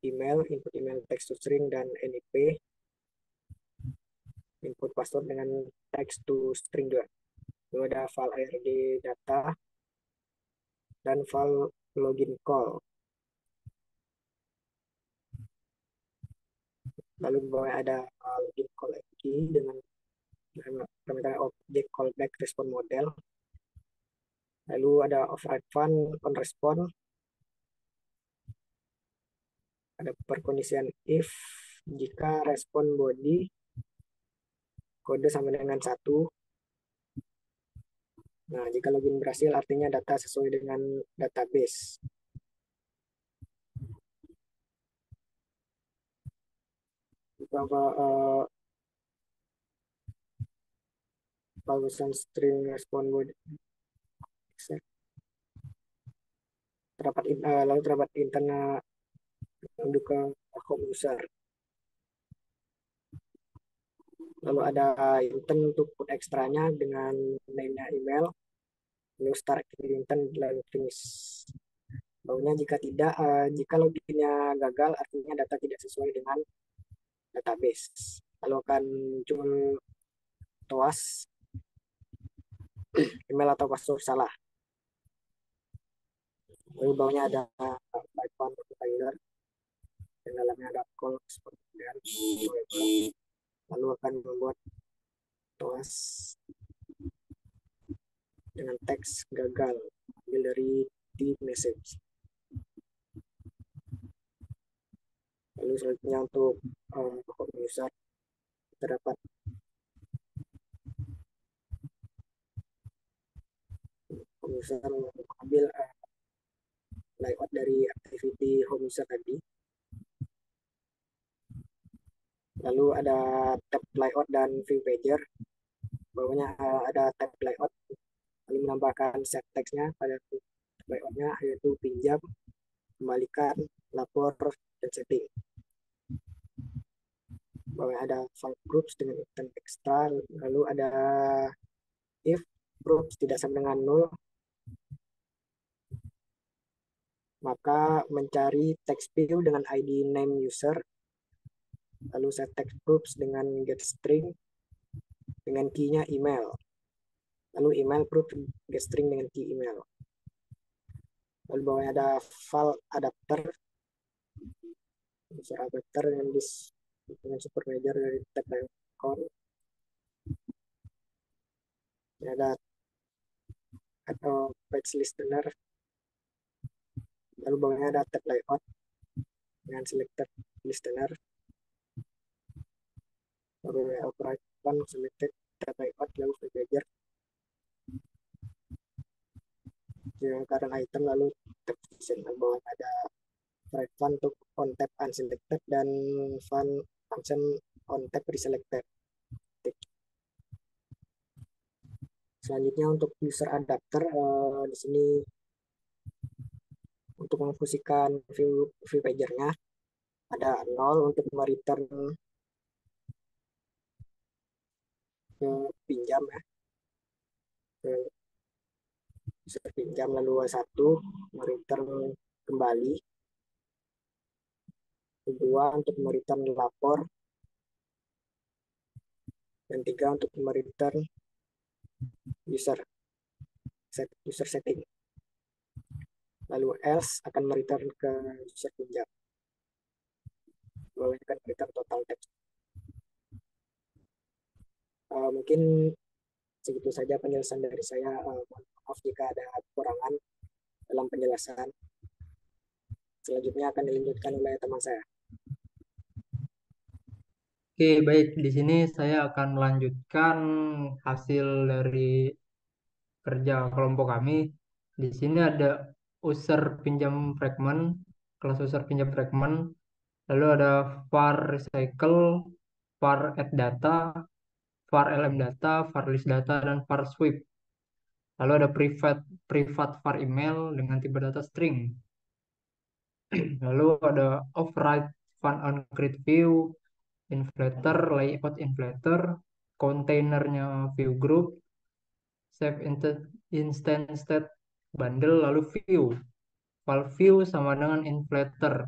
email, input email text to string dan NIP, input password dengan text to string juga. Lalu ada file ARD data dan file login call. Lalu di bawah ada login call key dengan permintaan objek callback respon model. Lalu ada override fun on respon, ada perkondisian if jika respon body kode sama dengan 1. Nah, jika login berhasil artinya data sesuai dengan database. Bahwa bagusan string respon body lalu terdapat internet untuk ke home user. Lalu ada intent untuk put ekstranya dengan name-nya email, lalu start intent lalu finish. Baunya jika loginnya gagal artinya data tidak sesuai dengan database. Lalu akan muncul TOAS, email atau password salah. Lalu bawahnya ada Python compiler, yang dalamnya ada call dan lalu akan membuat TOAS dengan teks gagal ambil dari di message. Lalu selanjutnya untuk home user terdapat home user mengambil layout dari activity home user tadi. Lalu ada tab layout dan view pager. Bawahnya ada tab layout. Lalu menambahkan set text-nya pada layout-nya yaitu pinjam, kembalikan, lapor, dan setting. Bawahnya ada file groups dengan intent extra. Lalu ada if groups tidak sama dengan 0, maka mencari text view dengan ID name user, lalu set text groups dengan get string dengan key-nya email, lalu email group get string dengan key email. Lalu bawahnya ada file adapter, user adapter dengan supermajor dari tab account. Ini ada atau page listener. Lalu bawahnya ada tab layout dengan selected listener. Lalu override one selected tab layout lalu pager dengan current item lalu tab position. Lalu bawahnya ada override one untuk on tab unselected dan function on tab reselected. Selanjutnya untuk user adapter di sini untuk memfungsikan view pagernya ada 0 untuk mereturn ke pinjam ya, ke user pinjam, lalu 1 mereturn kembali, 2 untuk mereturn lapor, dan 3 untuk mereturn user setting. Lalu else akan mereturn ke user pinjam. Lalu akan mereturn total text. Mungkin segitu saja penjelasan dari saya. Maaf jika ada kekurangan dalam penjelasan. Selanjutnya akan dilanjutkan oleh teman saya. Oke, baik. Di sini saya akan melanjutkan hasil dari kerja kelompok kami. Di sini ada user pinjam fragment, kelas user pinjam fragment, lalu ada var recycle, var add data, var lm data, var list data, dan var sweep. Lalu ada privat var email dengan tipe data string. Lalu ada override fun on create view, inflator, layout inflator, kontainernya view group, save instance state bundle, lalu view. File view sama dengan inflator,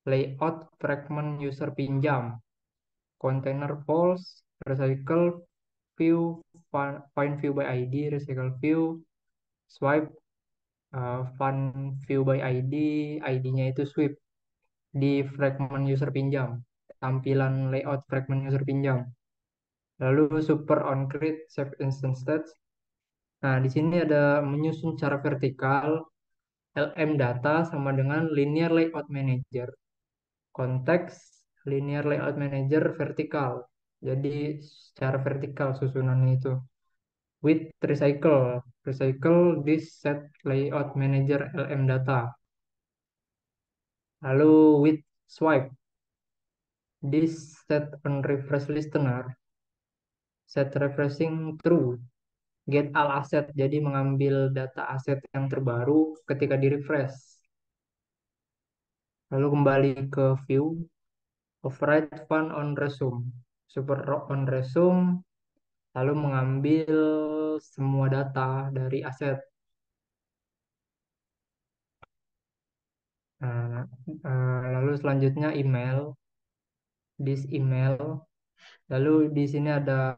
layout fragment user pinjam, container false, recycle view, find view by ID, recycle view, swipe, find view by ID, ID-nya itu sweep di fragment user pinjam. tampilan layout fragment user pinjam. Lalu super on create save instance stats. Nah, di sini ada menyusun secara vertikal LM data sama dengan linear layout manager. Konteks linear layout manager vertikal. Jadi secara vertikal susunannya itu. With recycle this set layout manager LM data. Lalu with swipe this set on refresh listener, set refreshing true, get all asset, jadi mengambil data aset yang terbaru ketika di refresh. Lalu kembali ke view, override fun on resume, super on resume, lalu mengambil semua data dari aset. Nah, lalu selanjutnya email, this email. Lalu di sini ada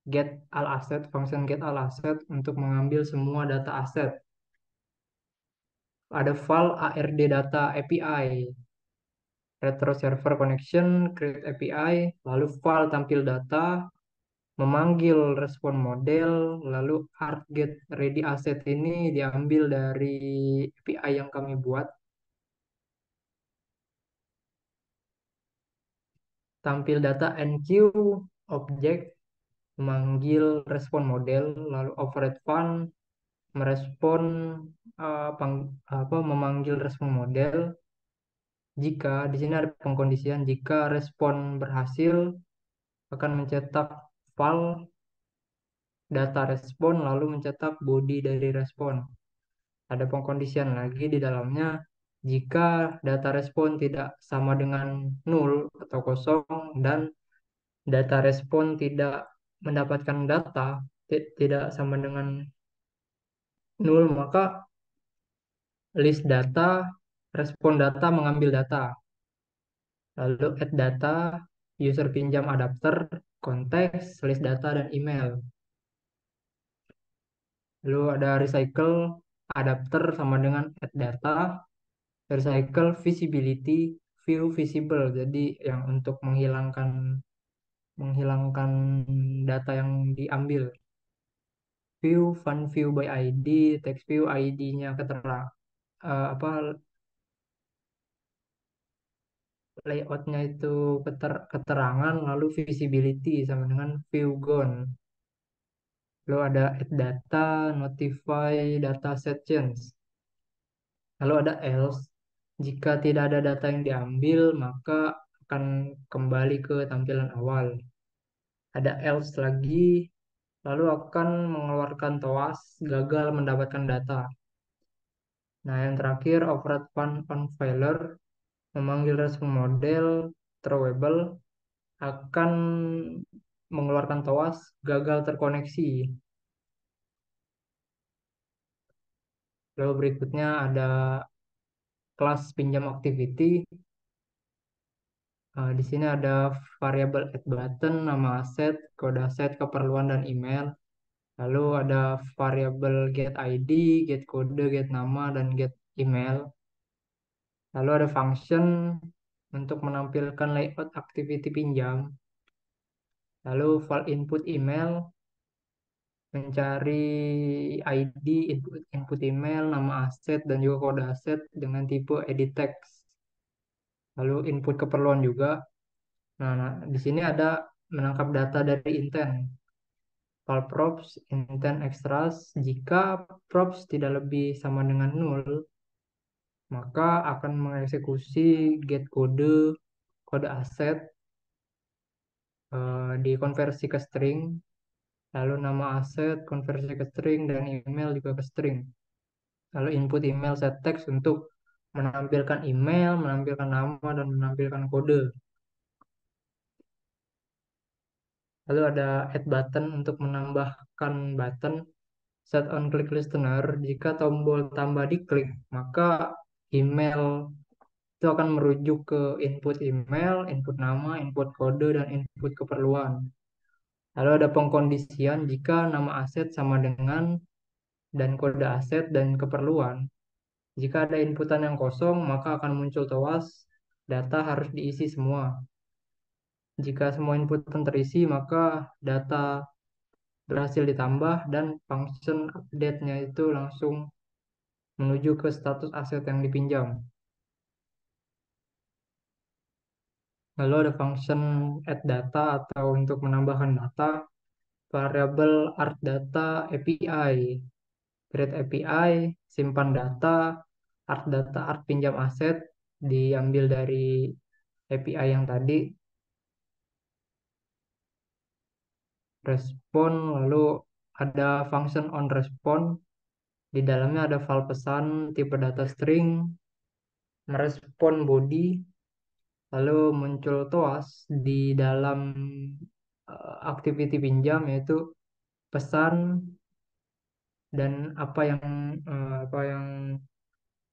get all asset, function get all asset untuk mengambil semua data aset. Ada file ARD data API, retro server connection, create API, lalu file tampil data, memanggil respon model, lalu art get ready asset ini diambil dari API yang kami buat. Tampil data enq object memanggil respon model, lalu override fun merespon memanggil respon model. Jika di sini ada pengkondisian, jika respon berhasil akan mencetak file data respon lalu mencetak body dari respon. Ada pengkondisian lagi di dalamnya, jika data respon tidak sama dengan 0 atau kosong dan data respon tidak mendapatkan data, tidak sama dengan 0, maka list data, respon data mengambil data. Lalu add data, user pinjam adapter, konteks, list data, dan email. Lalu ada recycle, adapter sama dengan add data, recycle visibility, view visible. Jadi yang untuk menghilangkan menghilangkan data yang diambil. View, fun view by ID, text view ID-nya ketera apa layoutnya itu keterangan, lalu visibility sama dengan view gone. Lalu ada add data, notify data set change. Lalu ada else, jika tidak ada data yang diambil maka akan kembali ke tampilan awal. Ada else lagi, lalu akan mengeluarkan toas gagal mendapatkan data. Nah, yang terakhir override fun on failure, memanggil respon model throwable akan mengeluarkan toas gagal terkoneksi. Lalu berikutnya ada kelas pinjam activity. Di sini ada variabel add button, nama aset, kode aset, keperluan, dan email. Lalu ada variabel get ID, get kode, get nama, dan get email. Lalu ada function untuk menampilkan layout activity pinjam. Lalu file input email, mencari ID, input email, nama aset, dan juga kode aset dengan tipe edit text. Lalu input keperluan juga. Nah, di sini ada menangkap data dari intent. File props, intent extras. Jika props tidak lebih sama dengan 0, maka akan mengeksekusi get kode, kode aset, dikonversi ke string, lalu nama aset konversi ke string, dan email juga ke string. Lalu input email set text untuk menampilkan email, menampilkan nama, dan menampilkan kode. Lalu ada add button untuk menambahkan button set on click listener. Jika tombol tambah diklik, maka email itu akan merujuk ke input email, input nama, input kode, dan input keperluan. Lalu ada pengkondisian jika nama aset sama dengan dan kode aset dan keperluan. Jika ada inputan yang kosong, maka akan muncul toas data harus diisi semua. Jika semua inputan terisi, maka data berhasil ditambah dan function update-nya itu langsung menuju ke status aset yang dipinjam. Lalu ada function add data atau untuk menambahkan data, variabel art data API, create API, simpan data, art pinjam aset diambil dari API yang tadi, respon, lalu ada function on response, di dalamnya ada file pesan tipe data string, merespon body, lalu muncul toas di dalam activity pinjam yaitu pesan dan apa yang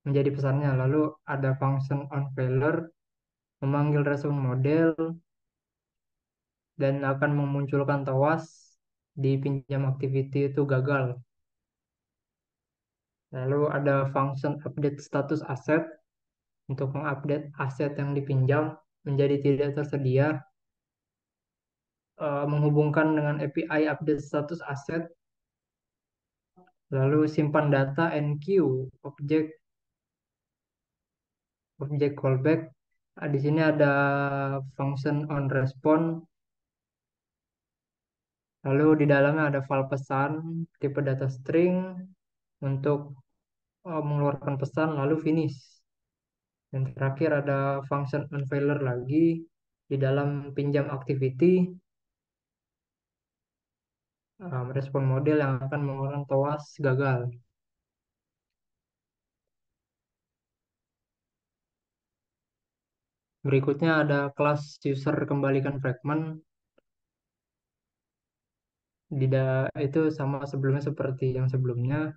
menjadi pesannya. Lalu ada function on failure memanggil respon model dan akan memunculkan toas di pinjam activity itu gagal. Lalu ada function update status aset untuk mengupdate aset yang dipinjam menjadi tidak tersedia, menghubungkan dengan API update status aset, lalu simpan data enq objek callback. Nah, di sini ada function on response, lalu di dalamnya ada file pesan tipe data string untuk mengeluarkan pesan, lalu finish. Dan terakhir ada function on failure lagi di dalam pinjam activity, respon model yang akan mengeluarkan toas gagal. Berikutnya ada kelas user kembalikan fragment. Itu sama sebelumnya seperti yang sebelumnya.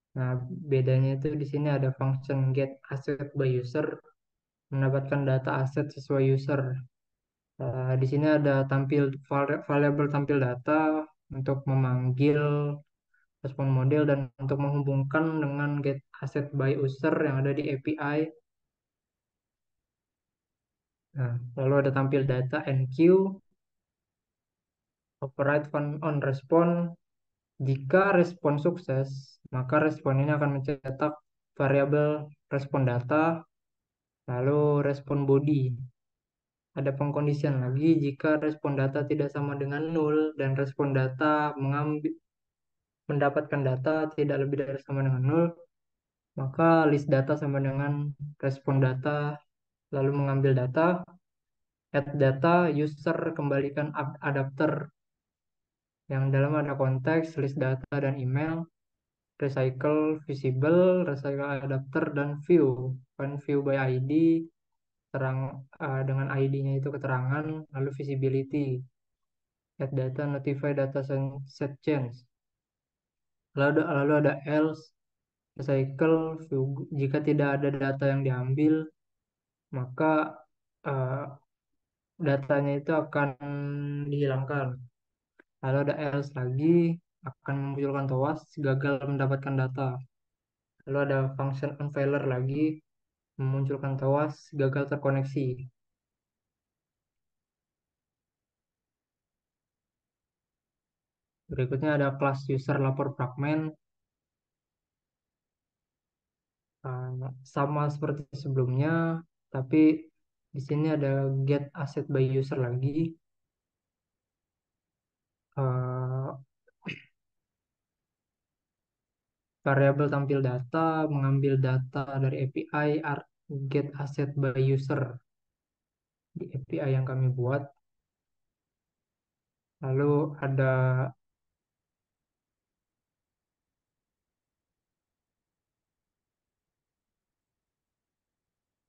Nah, bedanya itu di sini ada function get asset by user, mendapatkan data aset sesuai user. Di sini ada variabel tampil data untuk memanggil respon model dan untuk menghubungkan dengan get asset by user yang ada di API. Nah, lalu ada tampil data enq, operate on respon. Jika respon sukses, maka respon ini akan mencetak variabel respon data, lalu respon body. Ada pengkondisian lagi jika respon data tidak sama dengan nol dan respon data mendapatkan data tidak lebih dari sama dengan nol, maka list data sama dengan respon data, lalu mengambil data, add data, user kembalikan adapter yang dalam ada konteks, list data dan email, recycle visible, recycle adapter, dan view. Kan view by ID, dengan ID-nya itu keterangan, lalu visibility, add data, notify data set change. Lalu ada else, recycle, view. Jika tidak ada data yang diambil, maka uh, datanya itu akan dihilangkan. Lalu ada else lagi, akan memunculkan toas, gagal mendapatkan data. Lalu ada function on failure lagi, memunculkan toas, gagal terkoneksi. Berikutnya ada kelas user lapor fragment. Sama seperti sebelumnya, tapi di sini ada get asset by user lagi. Uh, Variabel tampil data, mengambil data dari API get asset by user di API yang kami buat. Lalu ada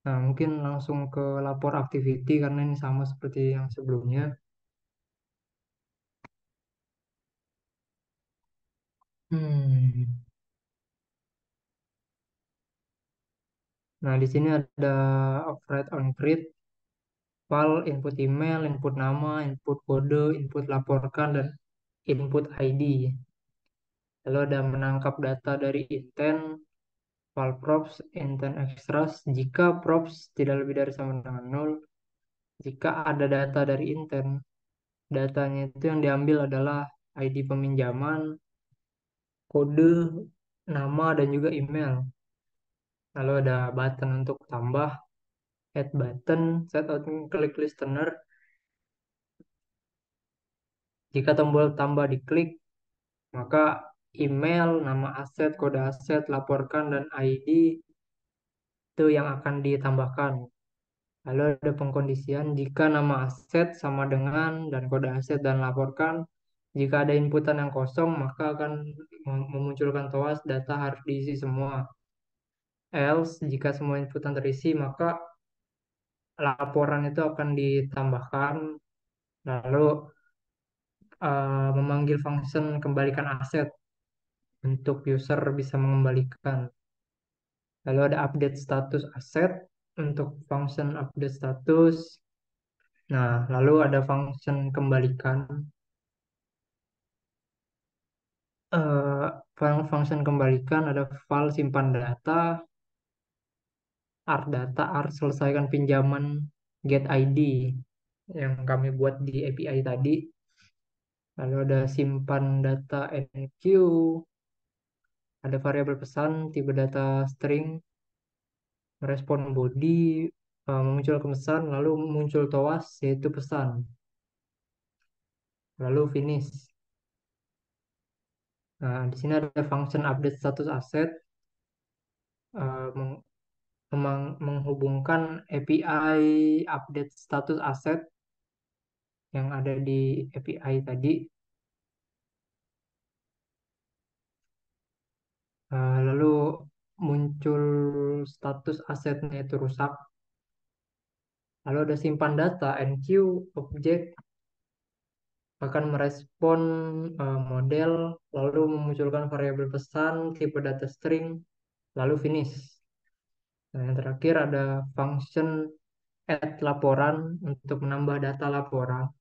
Nah, mungkin langsung ke lapor activity karena ini sama seperti yang sebelumnya. Hmm. Nah, di sini ada operate on create, file, input email, input nama, input kode, input laporkan, dan input ID. Lalu ada menangkap data dari intent, file props, intent extras. Jika props tidak lebih dari sama dengan 0, jika ada data dari intern. Datanya itu yang diambil adalah ID peminjaman, kode, nama, dan juga email. Lalu ada button untuk tambah, add button, set out klik listener. Jika tombol tambah diklik, maka email, nama aset, kode aset, laporkan, dan ID itu yang akan ditambahkan. Lalu ada pengkondisian jika nama aset sama dengan dan kode aset dan laporkan. Jika ada inputan yang kosong, maka akan memunculkan toas data harus diisi semua. Else, jika semua inputan terisi, maka laporan itu akan ditambahkan. Lalu memanggil function kembalikan aset untuk user bisa mengembalikan. Lalu ada update status aset untuk function update status. Nah, lalu ada function kembalikan. Function kembalikan ada file simpan data, art data, art selesaikan pinjaman, get ID yang kami buat di API tadi. Lalu ada simpan data enq, ada variabel pesan, tipe data string, respon body, memunculkan pesan, lalu muncul toas yaitu pesan. Lalu finish. Nah, di sini ada function update status aset, eh, menghubungkan API update status aset yang ada di API tadi. Lalu muncul status asetnya itu rusak. Lalu ada simpan data enq objek akan merespon model, lalu memunculkan variabel pesan, tipe data string, lalu finish. Nah, yang terakhir ada function add laporan untuk menambah data laporan,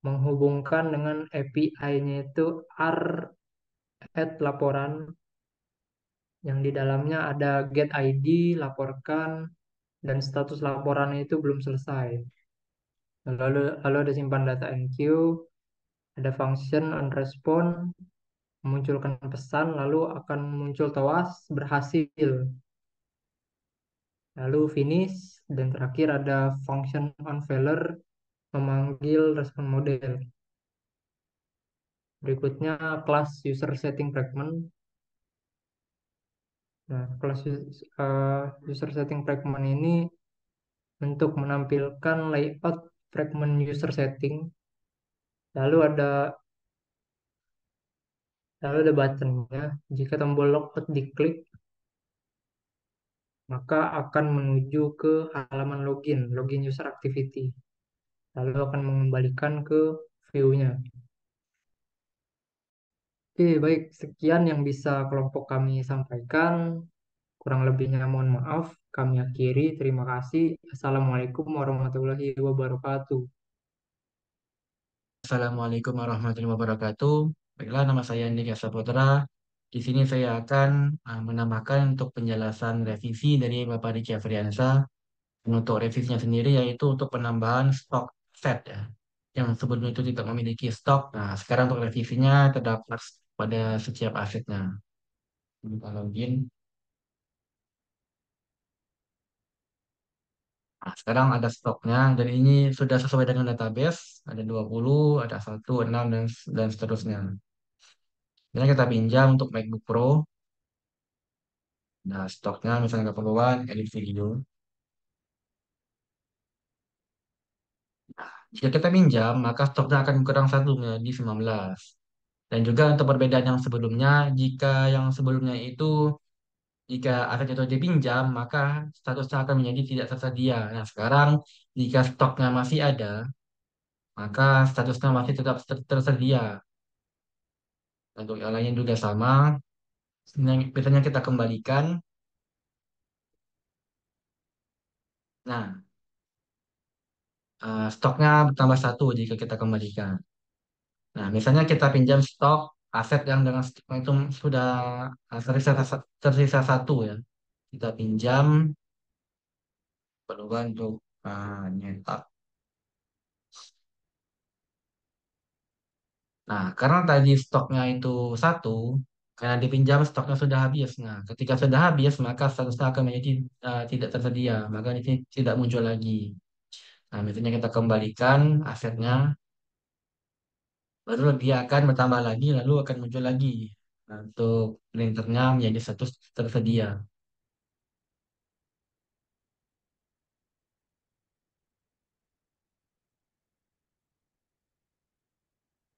menghubungkan dengan API-nya itu r add laporan, yang di dalamnya ada get ID, laporkan, dan status laporannya itu belum selesai. Lalu ada simpan data enq, ada function on respond, memunculkan pesan, lalu akan muncul toas berhasil. Lalu finish, dan terakhir ada function on failure, memanggil respon model. Berikutnya kelas user setting fragment. Nah, kelas user setting fragment ini untuk menampilkan layout fragment user setting. Lalu ada buttonnya. Jika tombol logout diklik, maka akan menuju ke halaman login user activity. Lalu akan mengembalikan ke view-nya. Oke, baik. Sekian yang bisa kelompok kami sampaikan. Kurang lebihnya mohon maaf. Kami akhiri. Terima kasih. Assalamualaikum warahmatullahi wabarakatuh. Assalamualaikum warahmatullahi wabarakatuh. Baiklah, nama saya Andika Saputra. Di sini saya akan menambahkan untuk penjelasan revisi dari Bapak Diki Afriansa. Untuk revisinya sendiri yaitu untuk penambahan stok set ya. Yang sebelum itu tidak memiliki stok. Nah, sekarang untuk revisinya terdapat pada setiap asetnya. Kita login. Nah, sekarang ada stoknya dan ini sudah sesuai dengan database. Ada 20, ada 1, 6, dan seterusnya. Jadi kita pinjam untuk MacBook Pro. Nah, stoknya misalnya keperluan edit video. Jika kita pinjam, maka stoknya akan kurang satu menjadi 19. Dan juga untuk perbedaan yang sebelumnya, yang sebelumnya itu, jika aset itu dipinjam, maka statusnya akan menjadi tidak tersedia. Nah, sekarang jika stoknya masih ada, maka statusnya masih tetap tersedia. Untuk yang lainnya juga sama. Biasanya kita kembalikan. Nah, stoknya bertambah satu jika kita kembalikan. Nah, misalnya kita pinjam stok aset yang dengan stoknya itu sudah tersisa satu ya. Kita pinjam perlukan untuk nyetak. Nah, karena tadi stoknya itu satu, karena dipinjam stoknya sudah habis. Nah, ketika sudah habis, maka statusnya akan menjadi tidak tersedia, maka ini tidak muncul lagi. Nah, misalnya kita kembalikan asetnya, baru dia akan bertambah lagi, lalu akan muncul lagi. Nah, untuk printernya menjadi status tersedia.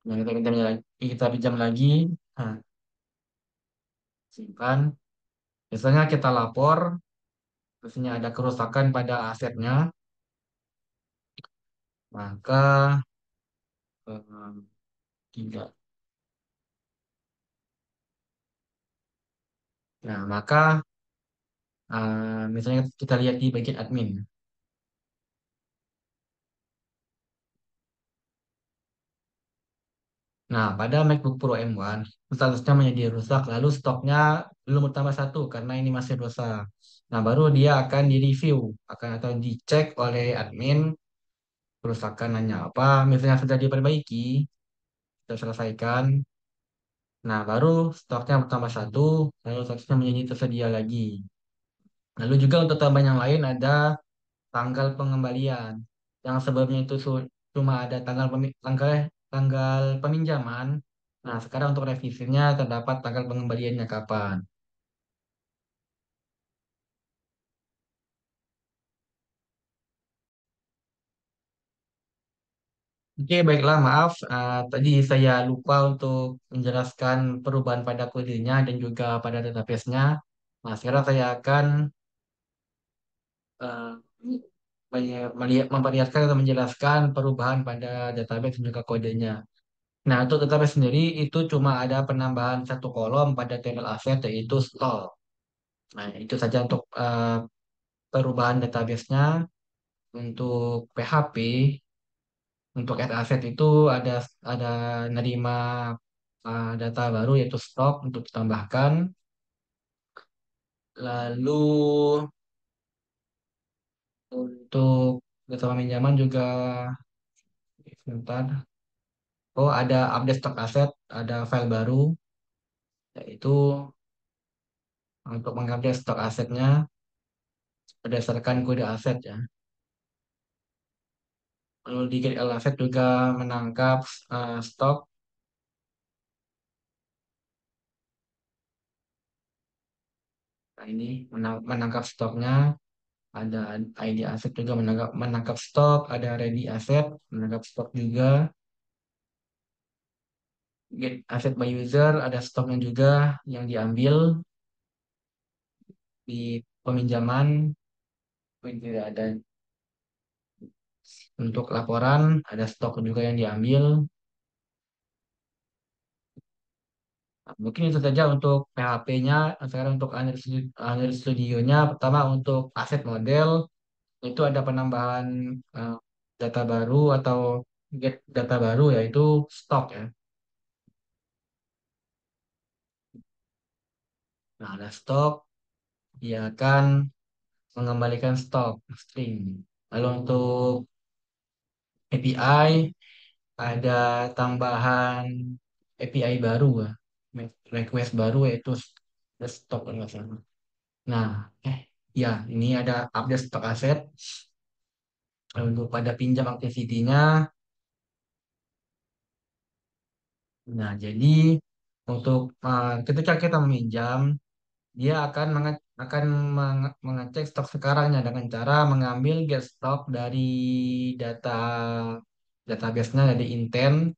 Nah, kita pinjam lagi, nah, simpan. Misalnya kita lapor, misalnya ada kerusakan pada asetnya, maka tidak. Nah, maka misalnya kita lihat di bagian admin. Nah, pada MacBook Pro M1, statusnya menjadi rusak, lalu stoknya belum bertambah satu karena ini masih rusak. Nah, baru dia akan direview, akan atau dicek oleh admin kerusakannya apa. Misalnya sudah diperbaiki, sudah selesaikan. Nah, baru stoknya bertambah satu, lalu statusnya menjadi tersedia lagi. Lalu juga untuk tambahan yang lain ada tanggal pengembalian. Yang sebelumnya itu cuma ada tanggal peminjaman. Nah, sekarang untuk revisinya terdapat tanggal pengembaliannya kapan. Oke, baiklah, maaf. Tadi saya lupa untuk menjelaskan perubahan pada kodenya dan juga pada database-nya. Nah, sekarang saya akan eh, memperlihatkan atau menjelaskan perubahan pada database dan juga kodenya. Nah, untuk database sendiri itu cuma ada penambahan satu kolom pada tabel aset yaitu store. Nah, itu saja untuk perubahan database-nya. Untuk PHP, untuk add aset itu ada nerima data baru yaitu stok untuk ditambahkan. Lalu untuk data peminjaman juga sebentar. Oh, ada update stok aset, ada file baru yaitu untuk mengupdate stok asetnya berdasarkan kode aset ya. Lalu di get aset juga menangkap stok. Nah, ini menangkap stoknya. Ada ID aset juga menangkap stok. Ada ready aset menangkap stok juga. Get aset by user ada stoknya juga yang diambil di peminjaman. Ini tidak ada untuk laporan ada stok juga yang diambil. Nah, mungkin itu saja untuk PHP-nya. Sekarang untuk Android Studio-nya, pertama untuk aset model itu ada penambahan eh, data baru atau get data baru yaitu stok ya. Nah, ada stok, dia akan mengembalikan stok string. Lalu untuk API ada tambahan API baru ya, request baru yaitu stok kalau nggak salah. Nah, ya ini ada update stok aset. Lalu untuk pada pinjam activity-nya, nah jadi untuk ketika kita meminjam dia akan mengecek stok sekarangnya dengan cara mengambil get stock dari data database-nya dari intent.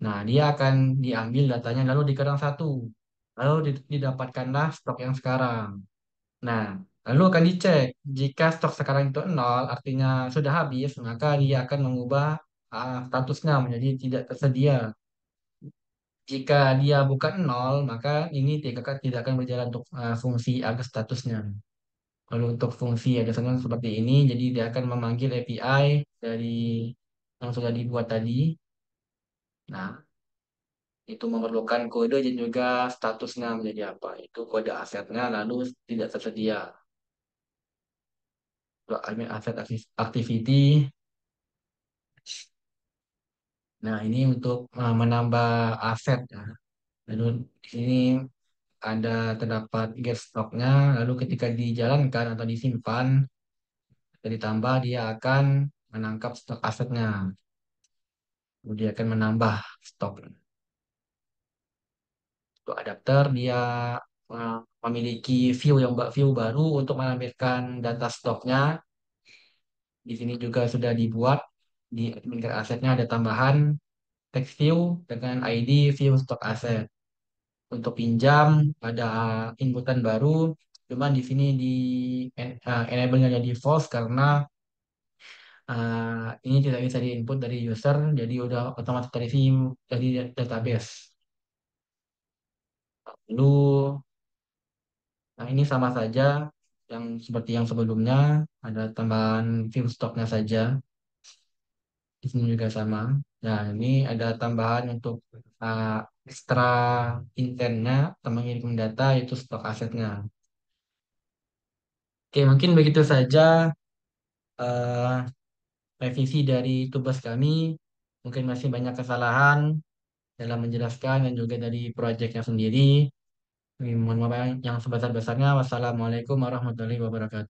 Nah, dia akan diambil datanya lalu dikerang satu. Lalu didapatkanlah stok yang sekarang. Nah, lalu akan dicek. Jika stok sekarang itu nol, artinya sudah habis, maka dia akan mengubah statusnya menjadi tidak tersedia. Jika dia bukan nol, maka ini tidak akan berjalan untuk fungsi agar statusnya. Lalu untuk fungsi ada senang seperti ini, jadi dia akan memanggil API dari yang sudah dibuat tadi. Nah, itu memerlukan kode dan juga statusnya menjadi apa. Itu kode asetnya lalu tidak tersedia. Untuk admin aset activity, Nah, ini untuk menambah aset ya. Lalu di sini ada terdapat get stoknya, lalu ketika dijalankan atau disimpan atau ditambah dia akan menangkap stok asetnya. Lalu dia akan menambah stok. Untuk adapter dia eh, memiliki view baru untuk menampilkan data stoknya. Di sini juga sudah dibuat di admin asetnya ada tambahan text view dengan ID view stok aset. Untuk pinjam ada inputan baru, cuman di sini di enable-nya jadi false karena ini tidak bisa diinput dari user, jadi udah otomatis dari view dari database. Lalu, nah ini sama saja yang seperti yang sebelumnya, ada tambahan view stoknya saja. Di sini juga sama. Nah, ini ada tambahan untuk uh, ekstra intentnya atau mengirim data yaitu stok asetnya. Oke, mungkin begitu saja uh, revisi dari tugas kami. Mungkin masih banyak kesalahan dalam menjelaskan dan juga dari proyeknya sendiri. Mohon maaf yang sebesar-besarnya. Wassalamualaikum warahmatullahi wabarakatuh.